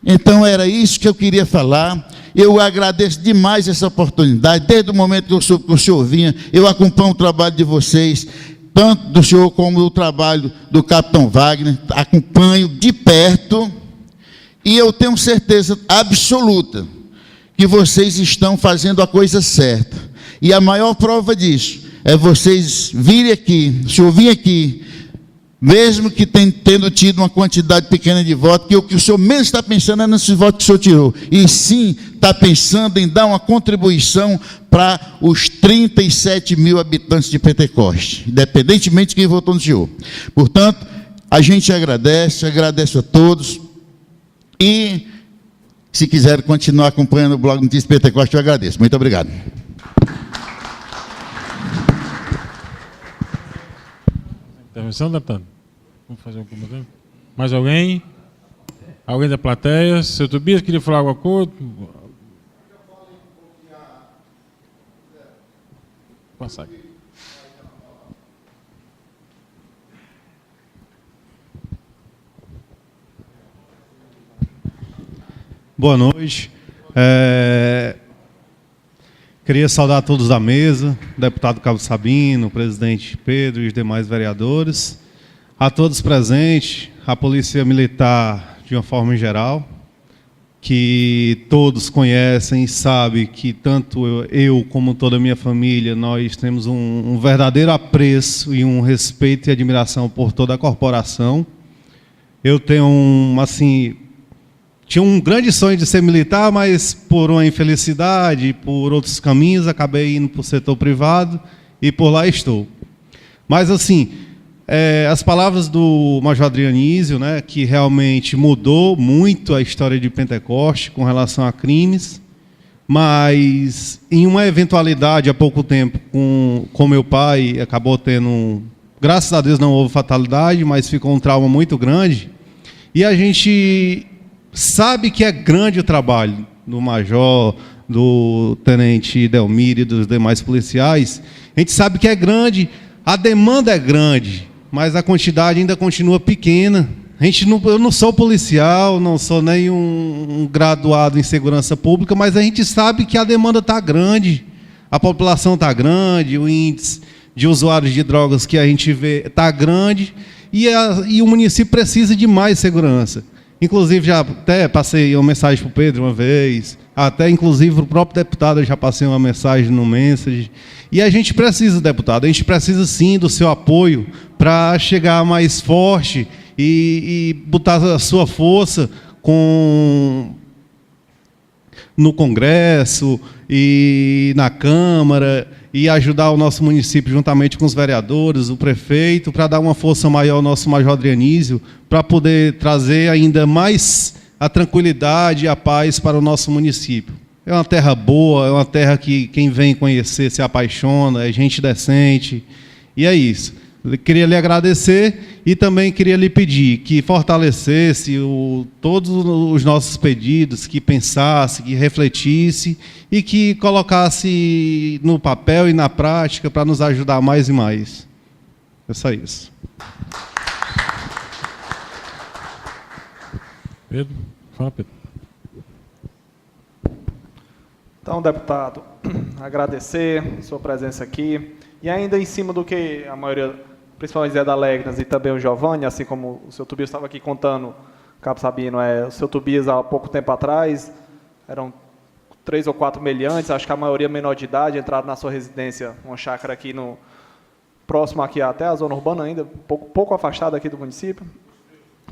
Então era isso que eu queria falar. Eu agradeço demais essa oportunidade. Desde o momento que eu soube que o senhor vinha, eu acompanho o trabalho de vocês, tanto do senhor como o trabalho do capitão Wagner, acompanho de perto. E eu tenho certeza absoluta que vocês estão fazendo a coisa certa. E a maior prova disso é vocês virem aqui, o senhor vir aqui, mesmo que tendo tido uma quantidade pequena de votos, que o que o senhor menos está pensando é nesses votos que o senhor tirou. E sim, está pensando em dar uma contribuição para os 37 mil habitantes de Pentecoste, independentemente de quem votou no senhor. Portanto, a gente agradece a todos. E, se quiser continuar acompanhando o blog Notícias Pentecoste, eu agradeço. Muito obrigado. Intervenção, deputado? Vamos fazer um comentário? Mais alguém? Alguém da plateia? Seu Tobias, queria falar alguma coisa? Passar aqui. Boa noite. Queria saudar todos da mesa, o deputado Cabo Sabino, o presidente Pedro e os demais vereadores, a todos presentes, a Polícia Militar de uma forma geral, que todos conhecem e sabem que tanto eu como toda a minha família, nós temos um verdadeiro apreço e um respeito e admiração por toda a corporação. Eu tenho tinha um grande sonho de ser militar, mas por uma infelicidade, por outros caminhos, acabei indo para o setor privado e por lá estou. Mas, as palavras do Major Adrianísio, né, que realmente mudou muito a história de Pentecoste com relação a crimes, mas em uma eventualidade há pouco tempo com meu pai, acabou tendo, graças a Deus não houve fatalidade, mas ficou um trauma muito grande, e a gente sabe que é grande o trabalho do major, do tenente Delmiro e dos demais policiais. A gente sabe que é grande, a demanda é grande, mas a quantidade ainda continua pequena. Eu não sou policial, não sou nem um graduado em segurança pública, mas a gente sabe que a demanda está grande, a população está grande, o índice de usuários de drogas que a gente vê está grande, e o município precisa de mais segurança. Inclusive, já até passei uma mensagem para o Pedro uma vez, até inclusive para o próprio deputado eu já passei uma mensagem no Message. E a gente precisa, deputado, a gente precisa sim do seu apoio para chegar mais forte e botar a sua força no Congresso e na Câmara, e ajudar o nosso município, juntamente com os vereadores, o prefeito, para dar uma força maior ao nosso Major Adrianísio, para poder trazer ainda mais a tranquilidade e a paz para o nosso município. É uma terra boa, é uma terra que quem vem conhecer se apaixona, é gente decente, e é isso. Eu queria lhe agradecer e também queria lhe pedir que fortalecesse todos os nossos pedidos, que pensasse, que refletisse e que colocasse no papel e na prática para nos ajudar mais e mais. É só isso. Pedro, fala, Pedro. Então, deputado, agradecer a sua presença aqui. E ainda em cima do que a maioria, principalmente Zé da Legnas e também o Giovanni, assim como o seu Tobias estava aqui contando, Cabo Sabino, o seu Tobias há pouco tempo atrás, eram 3 ou 4 meliantes, acho que a maioria menor de idade, entraram na sua residência, uma chácara aqui próximo aqui até a zona urbana ainda, pouco afastada aqui do município,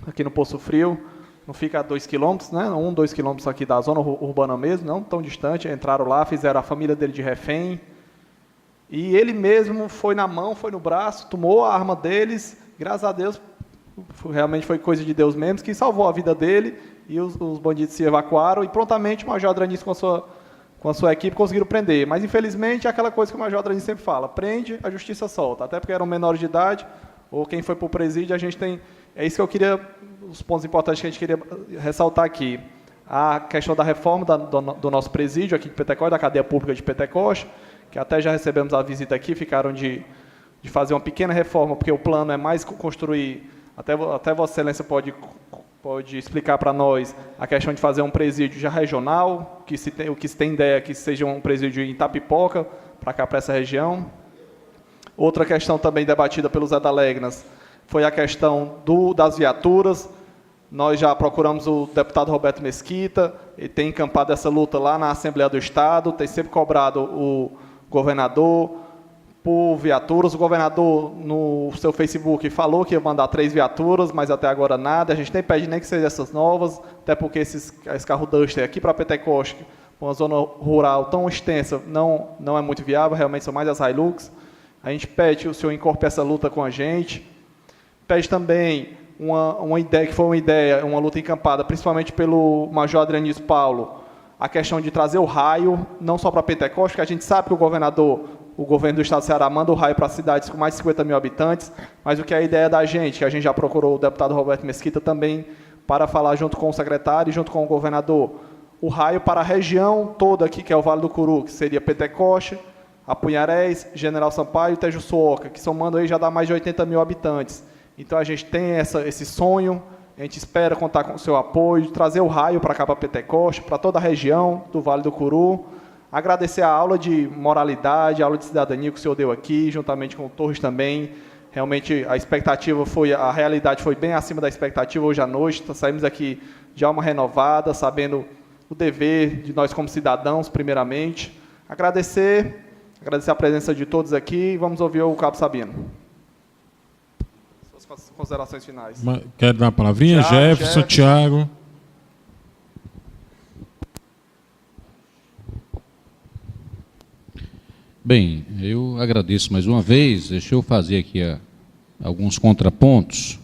aqui no Poço Frio, não fica a 2 quilômetros, né? 2 quilômetros aqui da zona urbana mesmo, não tão distante, entraram lá, fizeram a família dele de refém, e ele mesmo foi na mão, foi no braço, tomou a arma deles, graças a Deus, realmente foi coisa de Deus mesmo, que salvou a vida dele, e os bandidos se evacuaram, e prontamente o Major Adrianísio com a sua equipe conseguiram prender. Mas, infelizmente, é aquela coisa que o Major Adrianísio sempre fala, prende, a justiça solta, até porque eram menores de idade, ou quem foi para o presídio, a gente tem... É isso que eu queria, os pontos importantes que a gente queria ressaltar aqui. A questão da reforma do nosso presídio aqui de Pentecoste, da cadeia pública de Pentecoste, que até já recebemos a visita aqui, ficaram de fazer uma pequena reforma, porque o plano é mais construir, até Vossa Excelência pode explicar para nós a questão de fazer um presídio já regional, o que se tem ideia é que seja um presídio em Itapipoca, para cá, para essa região. Outra questão também debatida pelo Zé da Legnas foi a questão das viaturas. Nós já procuramos o deputado Roberto Mesquita, ele tem encampado essa luta lá na Assembleia do Estado, tem sempre cobrado o governador por viaturas. O governador, no seu Facebook, falou que ia mandar 3 viaturas, mas até agora nada. A gente nem pede nem que sejam essas novas, até porque esse carro Duster aqui para Pentecoste, uma zona rural tão extensa, não é muito viável, realmente são mais as Hilux. A gente pede que o senhor incorpore essa luta com a gente. Pede também uma ideia, que foi uma luta encampada, principalmente pelo Major Adrianísio Paulo, a questão de trazer o raio, não só para Pentecoste, porque a gente sabe que o governo do Estado do Ceará manda o raio para cidades com mais de 50 mil habitantes, mas o que é a ideia da gente, que a gente já procurou o deputado Roberto Mesquita também, para falar junto com o secretário e junto com o governador, o raio para a região toda aqui, que é o Vale do Curu, que seria Pentecoste, Apunharés, General Sampaio e Tejuçuoca, que somando aí já dá mais de 80 mil habitantes. Então a gente tem esse sonho A gente espera contar com o seu apoio, trazer o raio para cá, para Pentecoste, para toda a região do Vale do Curu. Agradecer a aula de moralidade, a aula de cidadania que o senhor deu aqui, juntamente com o Torres também. Realmente a realidade foi bem acima da expectativa hoje à noite. Saímos aqui de alma renovada, sabendo o dever de nós como cidadãos, primeiramente. Agradecer a presença de todos aqui e vamos ouvir o Cabo Sabino. Suas considerações finais. Quero dar uma palavrinha? Jefferson, Thiago. Bem, eu agradeço mais uma vez. Deixa eu fazer aqui alguns contrapontos.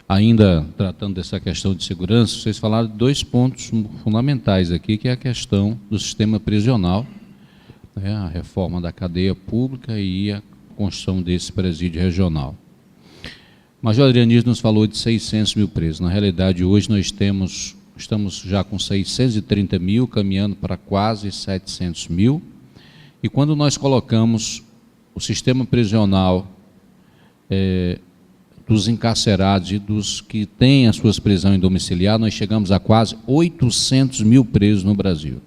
Ainda tratando dessa questão de segurança, vocês falaram de 2 pontos fundamentais aqui, que é a questão do sistema prisional, né, a reforma da cadeia pública e a construção desse presídio regional. O Major Adrianis nos falou de 600 mil presos. Na realidade, hoje nós estamos já com 630 mil, caminhando para quase 700 mil. E quando nós colocamos o sistema prisional dos encarcerados e dos que têm as suas prisões domiciliar, nós chegamos a quase 800 mil presos no Brasil.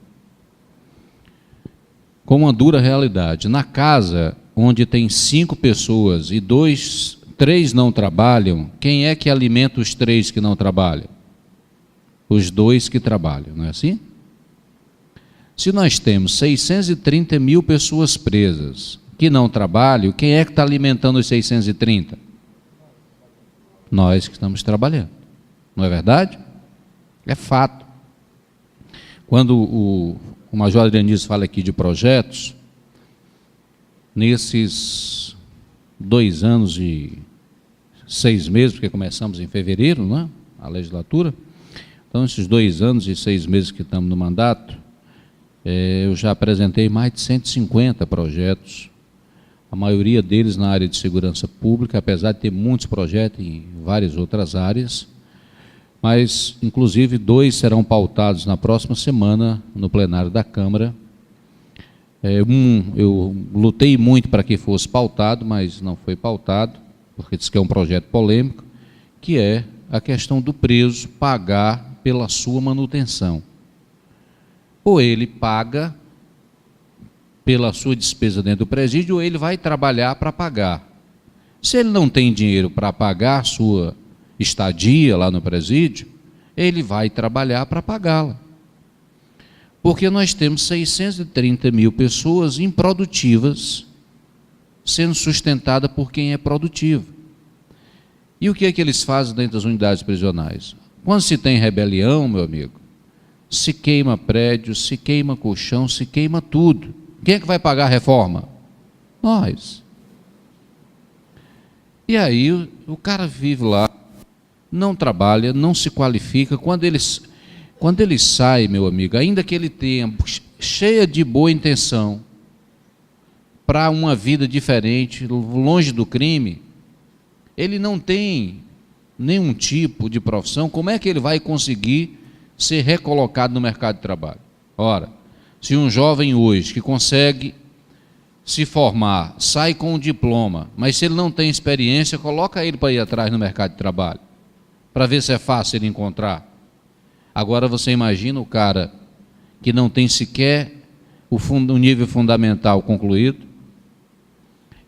Com uma dura realidade. Na casa onde tem 5 pessoas e 3 não trabalham, quem é que alimenta os 3 que não trabalham? Os 2 que trabalham, não é assim? Se nós temos 630 mil pessoas presas que não trabalham, quem é que está alimentando os 630? Nós que estamos trabalhando. Não é verdade? É fato. Quando o Major Adrianis fala aqui de projetos, nesses 2 anos e 6 meses, porque começamos em fevereiro, não é? A legislatura. Então, esses 2 anos e 6 meses que estamos no mandato, eu já apresentei mais de 150 projetos, a maioria deles na área de segurança pública, apesar de ter muitos projetos em várias outras áreas, mas, inclusive, 2 serão pautados na próxima semana no plenário da Câmara. Eu lutei muito para que fosse pautado, mas não foi pautado, porque disse que é um projeto polêmico, que é a questão do preso pagar pela sua manutenção. Ou ele paga pela sua despesa dentro do presídio, ou ele vai trabalhar para pagar. Se ele não tem dinheiro para pagar a sua estadia lá no presídio, ele vai trabalhar para pagá-la. Porque nós temos 630 mil pessoas improdutivas sendo sustentadas por quem é produtivo. E o que é que eles fazem dentro das unidades prisionais? Quando se tem rebelião, meu amigo, se queima prédio, se queima colchão, se queima tudo. Quem é que vai pagar a reforma? Nós. E aí o cara vive lá, não trabalha, não se qualifica. Quando ele sai, meu amigo, ainda que ele tenha cheia de boa intenção para uma vida diferente, longe do crime, ele não tem nenhum tipo de profissão. Como é que ele vai conseguir ser recolocado no mercado de trabalho? Ora, se um jovem hoje que consegue se formar, sai com um diploma, mas se ele não tem experiência, coloca ele para ir atrás no mercado de trabalho, para ver se é fácil ele encontrar. Agora você imagina o cara que não tem sequer o nível fundamental concluído,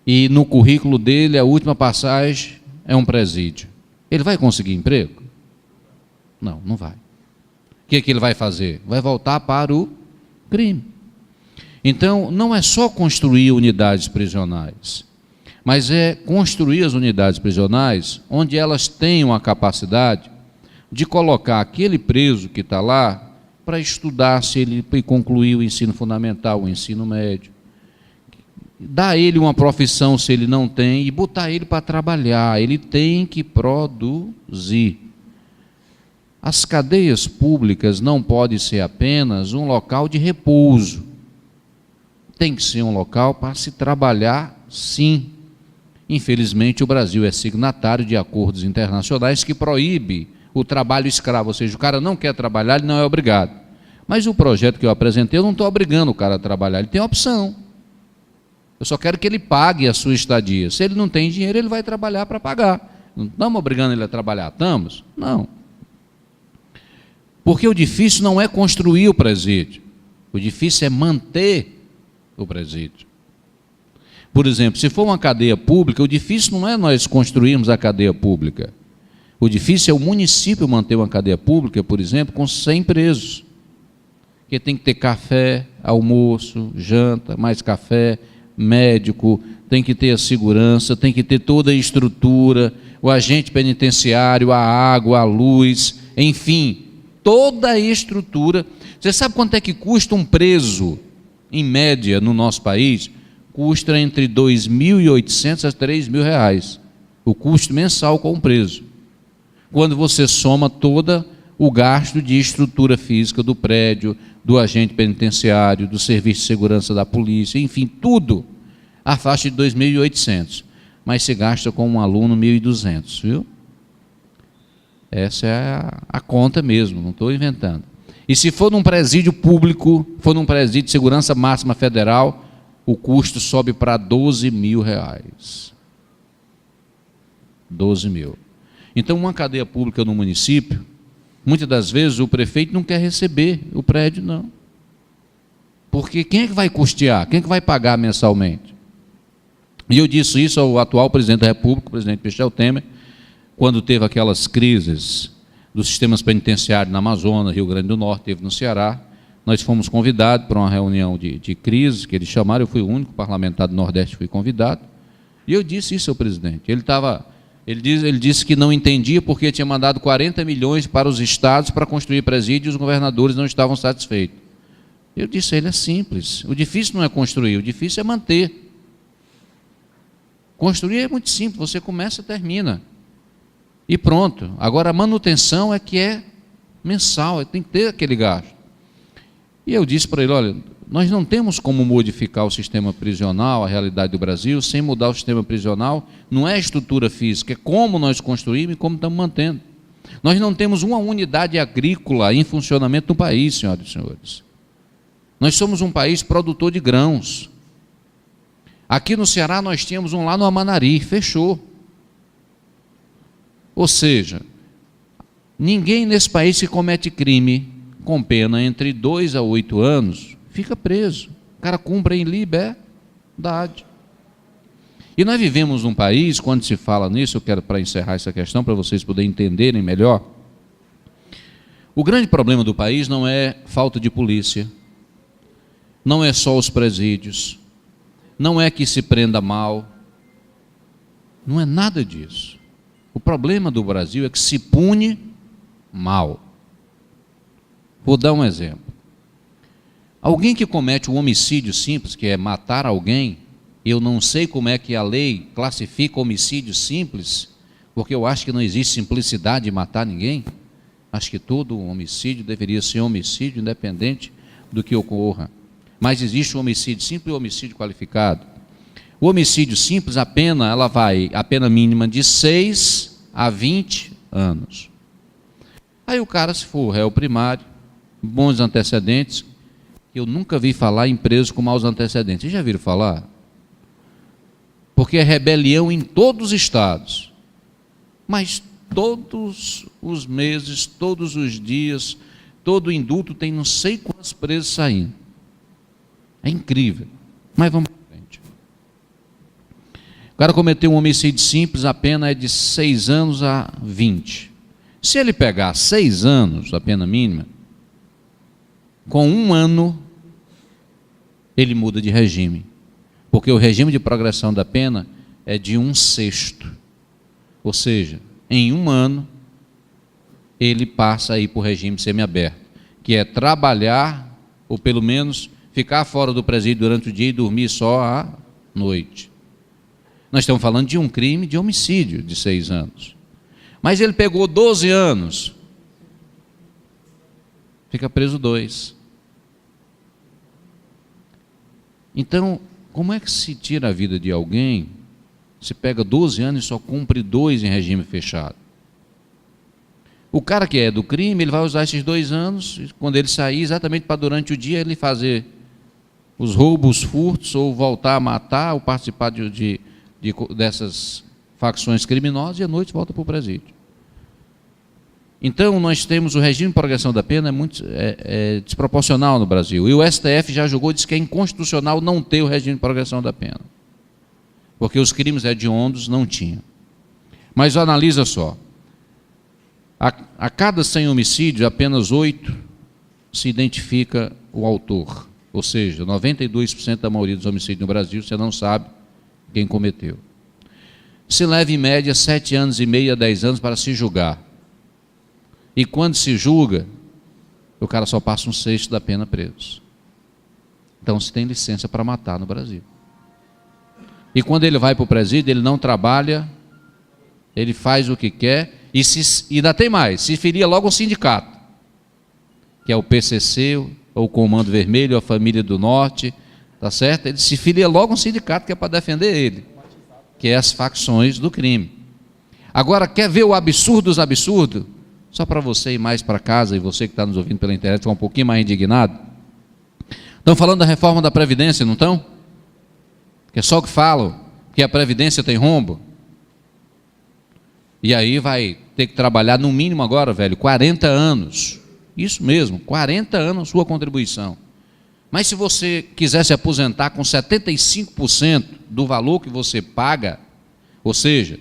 e no currículo dele a última passagem é um presídio. Ele vai conseguir emprego? Não, não vai. O que é que ele vai fazer? Vai voltar para o crime. Então, não é só construir unidades prisionais, mas é construir as unidades prisionais onde elas tenham a capacidade de colocar aquele preso que está lá para estudar, se ele concluir o ensino fundamental, o ensino médio, dar a ele uma profissão se ele não tem e botar ele para trabalhar. Ele tem que produzir. As cadeias públicas não podem ser apenas um local de repouso. Tem que ser um local para se trabalhar, sim. Infelizmente, o Brasil é signatário de acordos internacionais que proíbe o trabalho escravo, ou seja, o cara não quer trabalhar, ele não é obrigado. Mas o projeto que eu apresentei, eu não estou obrigando o cara a trabalhar, ele tem opção. Eu só quero que ele pague a sua estadia. Se ele não tem dinheiro, ele vai trabalhar para pagar. Não estamos obrigando ele a trabalhar, estamos? Não. Porque o difícil não é construir o presídio, o difícil é manter o presídio. Por exemplo, se for uma cadeia pública, o difícil não é nós construirmos a cadeia pública. O difícil é o município manter uma cadeia pública, por exemplo, com 100 presos. Porque tem que ter café, almoço, janta, mais café, médico, tem que ter a segurança, tem que ter toda a estrutura, o agente penitenciário, a água, a luz, enfim, toda a estrutura. Você sabe quanto é que custa um preso, em média, no nosso país? Custa entre R$ 2.800 a R$ 3.000, o custo mensal com um preso. Quando você soma todo o gasto de estrutura física do prédio, do agente penitenciário, do serviço de segurança da polícia, enfim, tudo, a faixa de 2.800, mas se gasta com um aluno 1.200, viu? Essa é a conta mesmo, não estou inventando. E se for num presídio público, for num presídio de segurança máxima federal, o custo sobe para R$ 12.000. 12 mil. Então, uma cadeia pública no município, muitas das vezes o prefeito não quer receber o prédio, não. Porque quem é que vai custear? Quem é que vai pagar mensalmente? E eu disse isso ao atual presidente da República, o presidente Michel Temer, quando teve aquelas crises dos sistemas penitenciários na Amazônia, Rio Grande do Norte, teve no Ceará. Nós fomos convidados para uma reunião de crise, que eles chamaram, eu fui o único parlamentar do Nordeste que fui convidado, e eu disse isso ao presidente. Ele disse que não entendia porque tinha mandado 40 milhões para os estados para construir presídios e os governadores não estavam satisfeitos. Eu disse a ele, é simples, o difícil não é construir, o difícil é manter. Construir é muito simples, você começa e termina. E pronto. Agora a manutenção é que é mensal, tem que ter aquele gasto. E eu disse para ele, olha, nós não temos como modificar o sistema prisional, a realidade do Brasil, sem mudar o sistema prisional. Não é a estrutura física, é como nós construímos e como estamos mantendo. Nós não temos uma unidade agrícola em funcionamento no país, senhoras e senhores. Nós somos um país produtor de grãos. Aqui no Ceará nós tínhamos um lá no Amanari, fechou. Ou seja, ninguém nesse país que comete crime com pena entre 2 a 8 anos, fica preso. O cara cumpre em liberdade. E nós vivemos num país, quando se fala nisso, eu quero, para encerrar essa questão, para vocês poderem entenderem melhor, o grande problema do país não é falta de polícia, não é só os presídios, não é que se prenda mal, não é nada disso. O problema do Brasil é que se pune mal. Vou dar um exemplo. Alguém que comete um homicídio simples, que é matar alguém, eu não sei como é que a lei classifica homicídio simples, porque eu acho que não existe simplicidade de matar ninguém. Acho que todo homicídio deveria ser homicídio, independente do que ocorra. Mas existe o homicídio simples e o homicídio qualificado. O homicídio simples, a pena mínima de 6 a 20 anos. Aí o cara, se for réu primário, bons antecedentes, eu nunca vi falar em preso com maus antecedentes. Vocês já viram falar? Porque é rebelião em todos os estados. Mas todos os meses, todos os dias, todo indulto tem não sei quantos presos saindo. É incrível. Mas vamos para frente. O cara cometeu um homicídio simples, a pena é de 6 anos a 20. Se ele pegar 6 anos, a pena mínima, com 1 ano, ele muda de regime. Porque o regime de progressão da pena é de 1/6. Ou seja, em 1 ano, ele passa aí para o regime semiaberto, que é trabalhar, ou pelo menos ficar fora do presídio durante o dia e dormir só à noite. Nós estamos falando de um crime de homicídio de 6 anos. Mas ele pegou 12 anos, fica preso 2. Então, como é que se tira a vida de alguém, se pega 12 anos e só cumpre 2 em regime fechado? O cara que é do crime, ele vai usar esses 2 anos, quando ele sair, exatamente para durante o dia ele fazer os roubos, furtos, ou voltar a matar, ou participar dessas facções criminosas e à noite volta para o presídio. Então, nós temos o regime de progressão da pena é desproporcional no Brasil. E o STF já julgou, disse que é inconstitucional não ter o regime de progressão da pena. Porque os crimes hediondos não tinham. Mas analisa só. A cada 100 homicídios, apenas 8 se identifica o autor. Ou seja, 92% da maioria dos homicídios no Brasil, você não sabe quem cometeu. Se leva, em média, 7 anos e meio a 10 anos para se julgar. E quando se julga, o cara só passa 1/6 da pena preso. Então, se tem licença para matar no Brasil. E quando ele vai para o presídio, ele não trabalha, ele faz o que quer, e ainda tem mais, se filia logo um sindicato, que é o PCC, ou o Comando Vermelho, ou a Família do Norte, tá certo? Ele se filia logo um sindicato que é para defender ele, que é as facções do crime. Agora, quer ver o absurdo dos absurdos? Só para você ir mais para casa, e você que está nos ouvindo pela internet ficar um pouquinho mais indignado. Estão falando da reforma da Previdência, não estão? Que é só o que falam, que a Previdência tem rombo. E aí vai ter que trabalhar no mínimo agora, velho, 40 anos. Isso mesmo, 40 anos sua contribuição. Mas se você quiser se aposentar com 75% do valor que você paga, ou seja,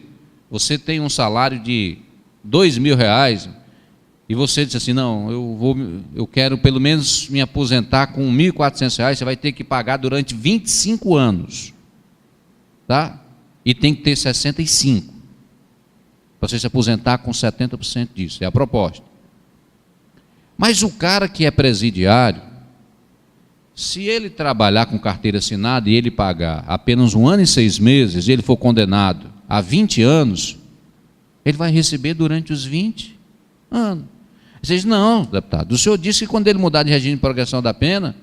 você tem um salário de R$2.000 e você diz assim, não, eu quero pelo menos me aposentar com R$1.400, você vai ter que pagar durante 25 anos. Tá? E tem que ter 65 para você se aposentar com 70% disso, é a proposta. Mas o cara que é presidiário, se ele trabalhar com carteira assinada e ele pagar apenas 1 ano e 6 meses, e ele for condenado a 20 anos, ele vai receber durante os 20 anos. Você diz, não, deputado, o senhor disse que quando ele mudar de regime de progressão da pena,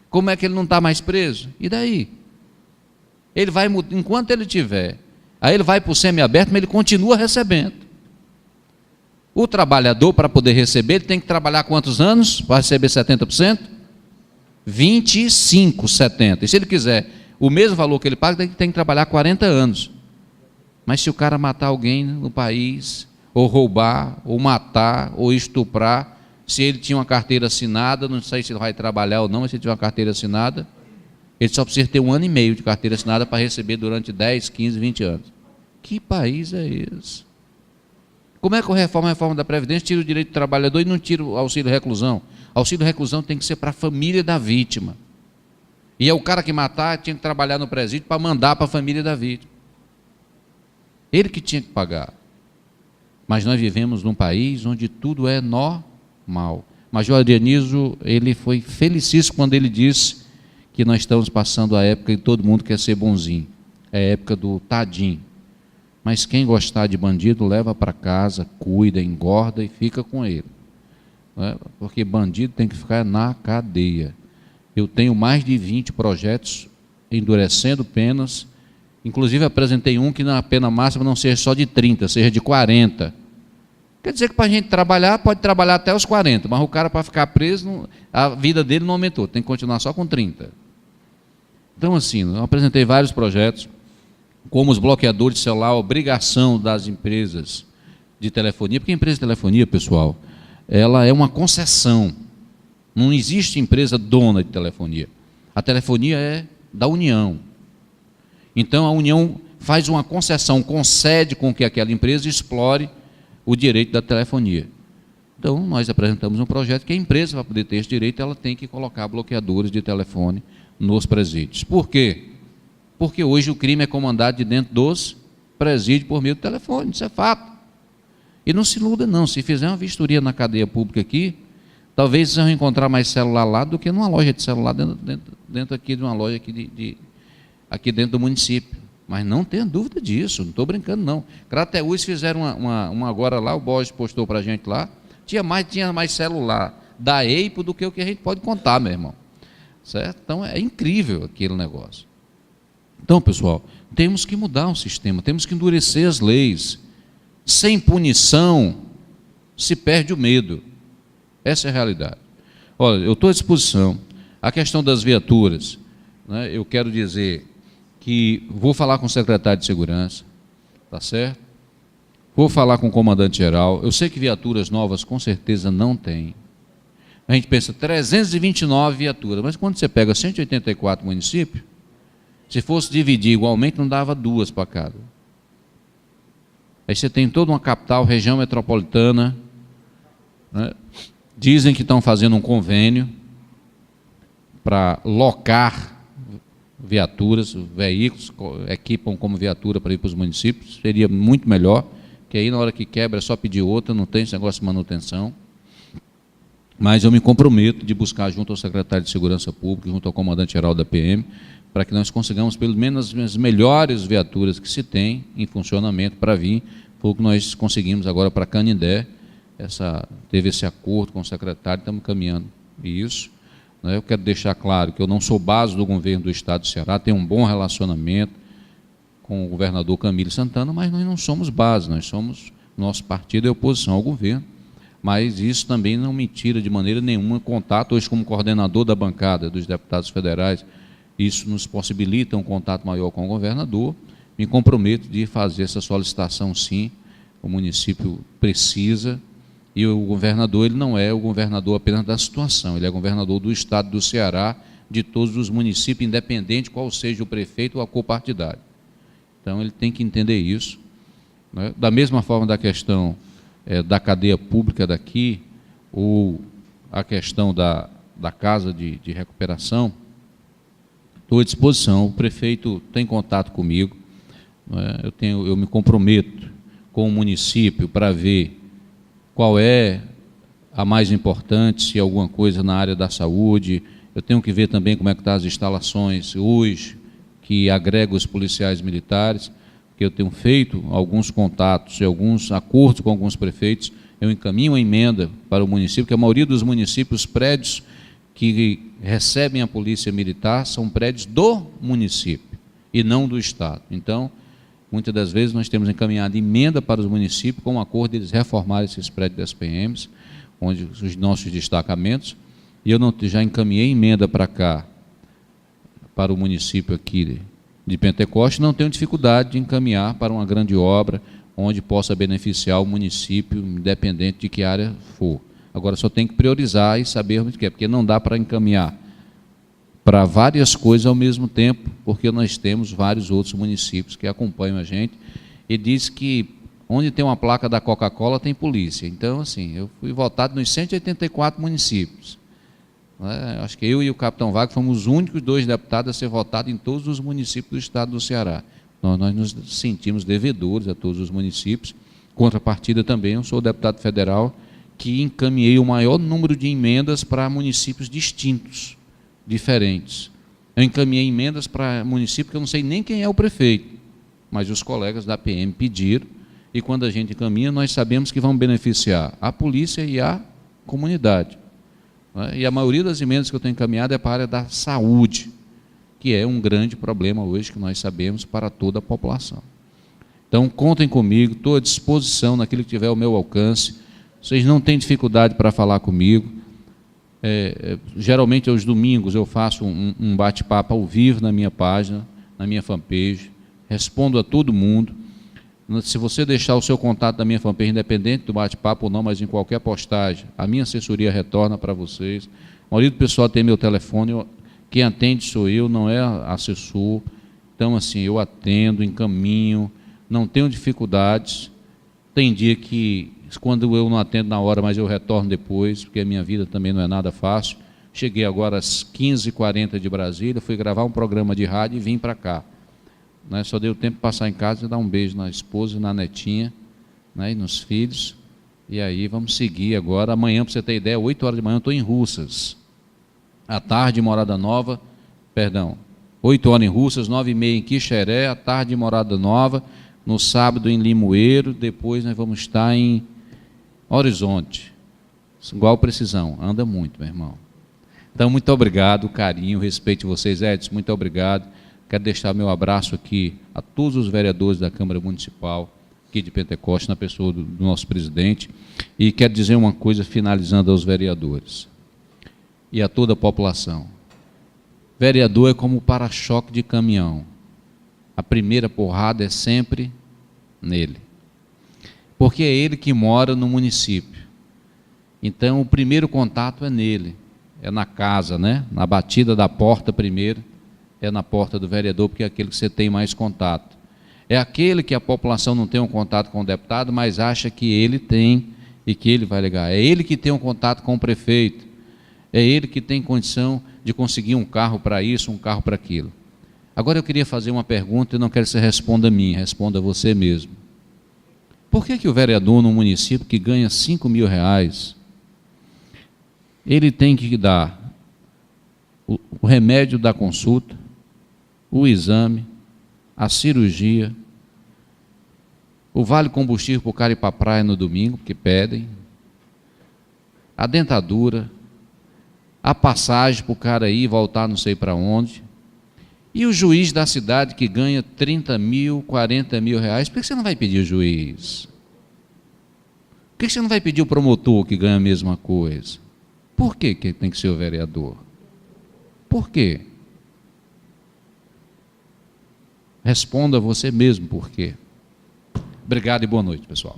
como é que ele não está mais preso? E daí? Ele vai, enquanto ele tiver, aí ele vai para o semiaberto, mas ele continua recebendo. O trabalhador, para poder receber, ele tem que trabalhar quantos anos para receber 70%? 25, 70. E se ele quiser o mesmo valor que ele paga, tem que trabalhar 40 anos. Mas se o cara matar alguém no país, ou roubar, ou matar, ou estuprar, se ele tinha uma carteira assinada, não sei se ele vai trabalhar ou não, mas se ele tiver uma carteira assinada, ele só precisa ter 1 ano e meio de carteira assinada para receber durante 10, 15, 20 anos. Que país é esse? Como é que a reforma da Previdência tira o direito do trabalhador e não tira o auxílio-reclusão? Auxílio-reclusão tem que ser para a família da vítima. E é o cara que matar tinha que trabalhar no presídio para mandar para a família da vítima. Ele que tinha que pagar. Mas nós vivemos num país onde tudo é normal. Major Adrianizo, ele foi felicíssimo quando ele disse que nós estamos passando a época que todo mundo quer ser bonzinho. É a época do tadinho. Mas quem gostar de bandido, leva para casa, cuida, engorda e fica com ele. Porque bandido tem que ficar na cadeia. Eu tenho mais de 20 projetos endurecendo penas, inclusive apresentei um que na pena máxima não seja só de 30, seja de 40. Quer dizer que para a gente trabalhar, pode trabalhar até os 40, mas o cara para ficar preso, a vida dele não aumentou, tem que continuar só com 30. Então assim, eu apresentei vários projetos, como os bloqueadores de celular, a obrigação das empresas de telefonia, porque a empresa de telefonia, pessoal, ela é uma concessão, não existe empresa dona de telefonia, a telefonia é da União, então a União faz uma concessão, concede com que aquela empresa explore o direito da telefonia. Então nós apresentamos um projeto que a empresa, para poder ter esse direito, ela tem que colocar bloqueadores de telefone nos presídios. Por quê? Porque hoje o crime é comandado de dentro dos presídios por meio do telefone, isso é fato. E não se iluda não, se fizer uma vistoria na cadeia pública aqui, talvez vocês vão encontrar mais celular lá do que numa loja de celular dentro aqui de uma loja aqui dentro do município. Mas não tenha dúvida disso, não estou brincando não. Crateús fizeram uma agora lá, o Borges postou para a gente lá, tinha mais celular da EIPO do que o que a gente pode contar, meu irmão. Certo? Então é incrível aquele negócio. Então, pessoal, temos que mudar o sistema, temos que endurecer as leis. Sem punição, se perde o medo. Essa é a realidade. Olha, eu estou à disposição. A questão das viaturas, né, eu quero dizer que vou falar com o secretário de Segurança, tá certo? Vou falar com o comandante-geral. Eu sei que viaturas novas com certeza não tem. A gente pensa 329 viaturas, mas quando você pega 184 municípios, se fosse dividir igualmente, não dava 2 para cada. Aí você tem toda uma capital, região metropolitana, né? Dizem que estão fazendo um convênio para locar viaturas, veículos, equipam como viatura para ir para os municípios, seria muito melhor, que aí na hora que quebra é só pedir outra, não tem esse negócio de manutenção. Mas eu me comprometo de buscar junto ao secretário de Segurança Pública, junto ao comandante-geral da PM, para que nós consigamos pelo menos as melhores viaturas que se tem em funcionamento para vir. Foi o que nós conseguimos agora para Canindé, teve esse acordo com o secretário, estamos caminhando isso. Eu quero deixar claro que eu não sou base do governo do Estado do Ceará, tenho um bom relacionamento com o governador Camilo Santana, mas nós não somos base, nosso partido é oposição ao governo, mas isso também não me tira de maneira nenhuma contato. Hoje, como coordenador da bancada dos deputados federais, isso nos possibilita um contato maior com o governador. Me comprometo de fazer essa solicitação, sim. O município precisa, e o governador, ele não é o governador apenas da situação, ele é governador do Estado do Ceará, de todos os municípios, independente qual seja o prefeito ou a cor partidária. Então, ele tem que entender isso, né? Da mesma forma da questão da cadeia pública daqui, ou a questão da casa de recuperação, estou à disposição. O prefeito tem contato comigo, né? Eu me comprometo com o município para ver qual é a mais importante, se alguma coisa na área da saúde. Eu tenho que ver também como é que estão as instalações hoje, que agregam os policiais militares, que eu tenho feito alguns contatos e alguns acordos com alguns prefeitos. Eu encaminho uma emenda para o município, que a maioria dos municípios, prédios que recebem a polícia militar são prédios do município e não do Estado. Então, muitas das vezes nós temos encaminhado emenda para os municípios com um acordo de eles reformarem esses prédios das PMs, onde os nossos destacamentos, e eu já encaminhei emenda para cá, para o município aqui de Pentecoste, não tenho dificuldade de encaminhar para uma grande obra, onde possa beneficiar o município, independente de que área for. Agora, só tem que priorizar e saber o que é, porque não dá para encaminhar para várias coisas ao mesmo tempo, porque nós temos vários outros municípios que acompanham a gente, e diz que onde tem uma placa da Coca-Cola tem polícia. Então, assim, eu fui votado nos 184 municípios. Acho que eu e o capitão Wagner fomos os únicos 2 deputados a ser votados em todos os municípios do Estado do Ceará. Nós nos sentimos devedores a todos os municípios. Contrapartida também, eu sou deputado federal que encaminhei o maior número de emendas para municípios distintos, diferentes. Eu encaminhei emendas para municípios que eu não sei nem quem é o prefeito, mas os colegas da PM pediram, e quando a gente encaminha, nós sabemos que vão beneficiar a polícia e a comunidade. E a maioria das emendas que eu tenho encaminhado é para a área da saúde, que é um grande problema hoje, que nós sabemos, para toda a população. Então, contem comigo, estou à disposição naquilo que tiver ao meu alcance. Vocês não têm dificuldade para falar comigo. Geralmente, aos domingos, eu faço um bate-papo ao vivo na minha página, na minha fanpage, respondo a todo mundo. Se você deixar o seu contato da minha fanpage, independente do bate-papo ou não, mas em qualquer postagem, a minha assessoria retorna para vocês. A maioria do pessoal tem meu telefone, quem atende sou eu, não é assessor. Então, assim, eu atendo, encaminho, não tenho dificuldades. Tem dia que, quando eu não atendo na hora, mas eu retorno depois, porque a minha vida também não é nada fácil. Cheguei agora às 15h40 de Brasília, fui gravar um programa de rádio e vim para cá. Só deu tempo de passar em casa e dar um beijo na esposa, na netinha, e nos filhos. E aí vamos seguir agora. Amanhã, para você ter ideia, 8 horas de manhã eu estou em Russas. À tarde em Morada Nova, 8 horas em Russas, 9h30 em Quixeré, à tarde em Morada Nova, no sábado em Limoeiro, depois nós vamos estar em Horizonte. Igual precisão, anda muito, meu irmão. Então, muito obrigado, carinho, respeito de vocês, Edson, muito obrigado. Quero deixar meu abraço aqui a todos os vereadores da Câmara Municipal, aqui de Pentecoste, na pessoa do nosso presidente, e quero dizer uma coisa, finalizando aos vereadores e a toda a população. Vereador é como para-choque de caminhão. A primeira porrada é sempre nele. Porque é ele que mora no município. Então, o primeiro contato é nele, é na casa, né? Na batida da porta primeiro, é na porta do vereador, porque é aquele que você tem mais contato. É aquele que a população não tem um contato com o deputado, mas acha que ele tem e que ele vai ligar. É ele que tem um contato com o prefeito. É ele que tem condição de conseguir um carro para isso, um carro para aquilo. Agora eu queria fazer uma pergunta e não quero que você responda a mim, responda a você mesmo. Por que o vereador num município que ganha R$5.000, ele tem que dar o remédio da consulta, o exame, a cirurgia, o vale combustível para o cara ir para a praia no domingo, porque pedem, a dentadura, a passagem para o cara ir e voltar não sei para onde, e o juiz da cidade que ganha R$30.000, R$40.000, por que você não vai pedir o juiz? Por que você não vai pedir o promotor que ganha a mesma coisa? Por que tem que ser o vereador? Por quê? Responda você mesmo por quê. Obrigado e boa noite, pessoal.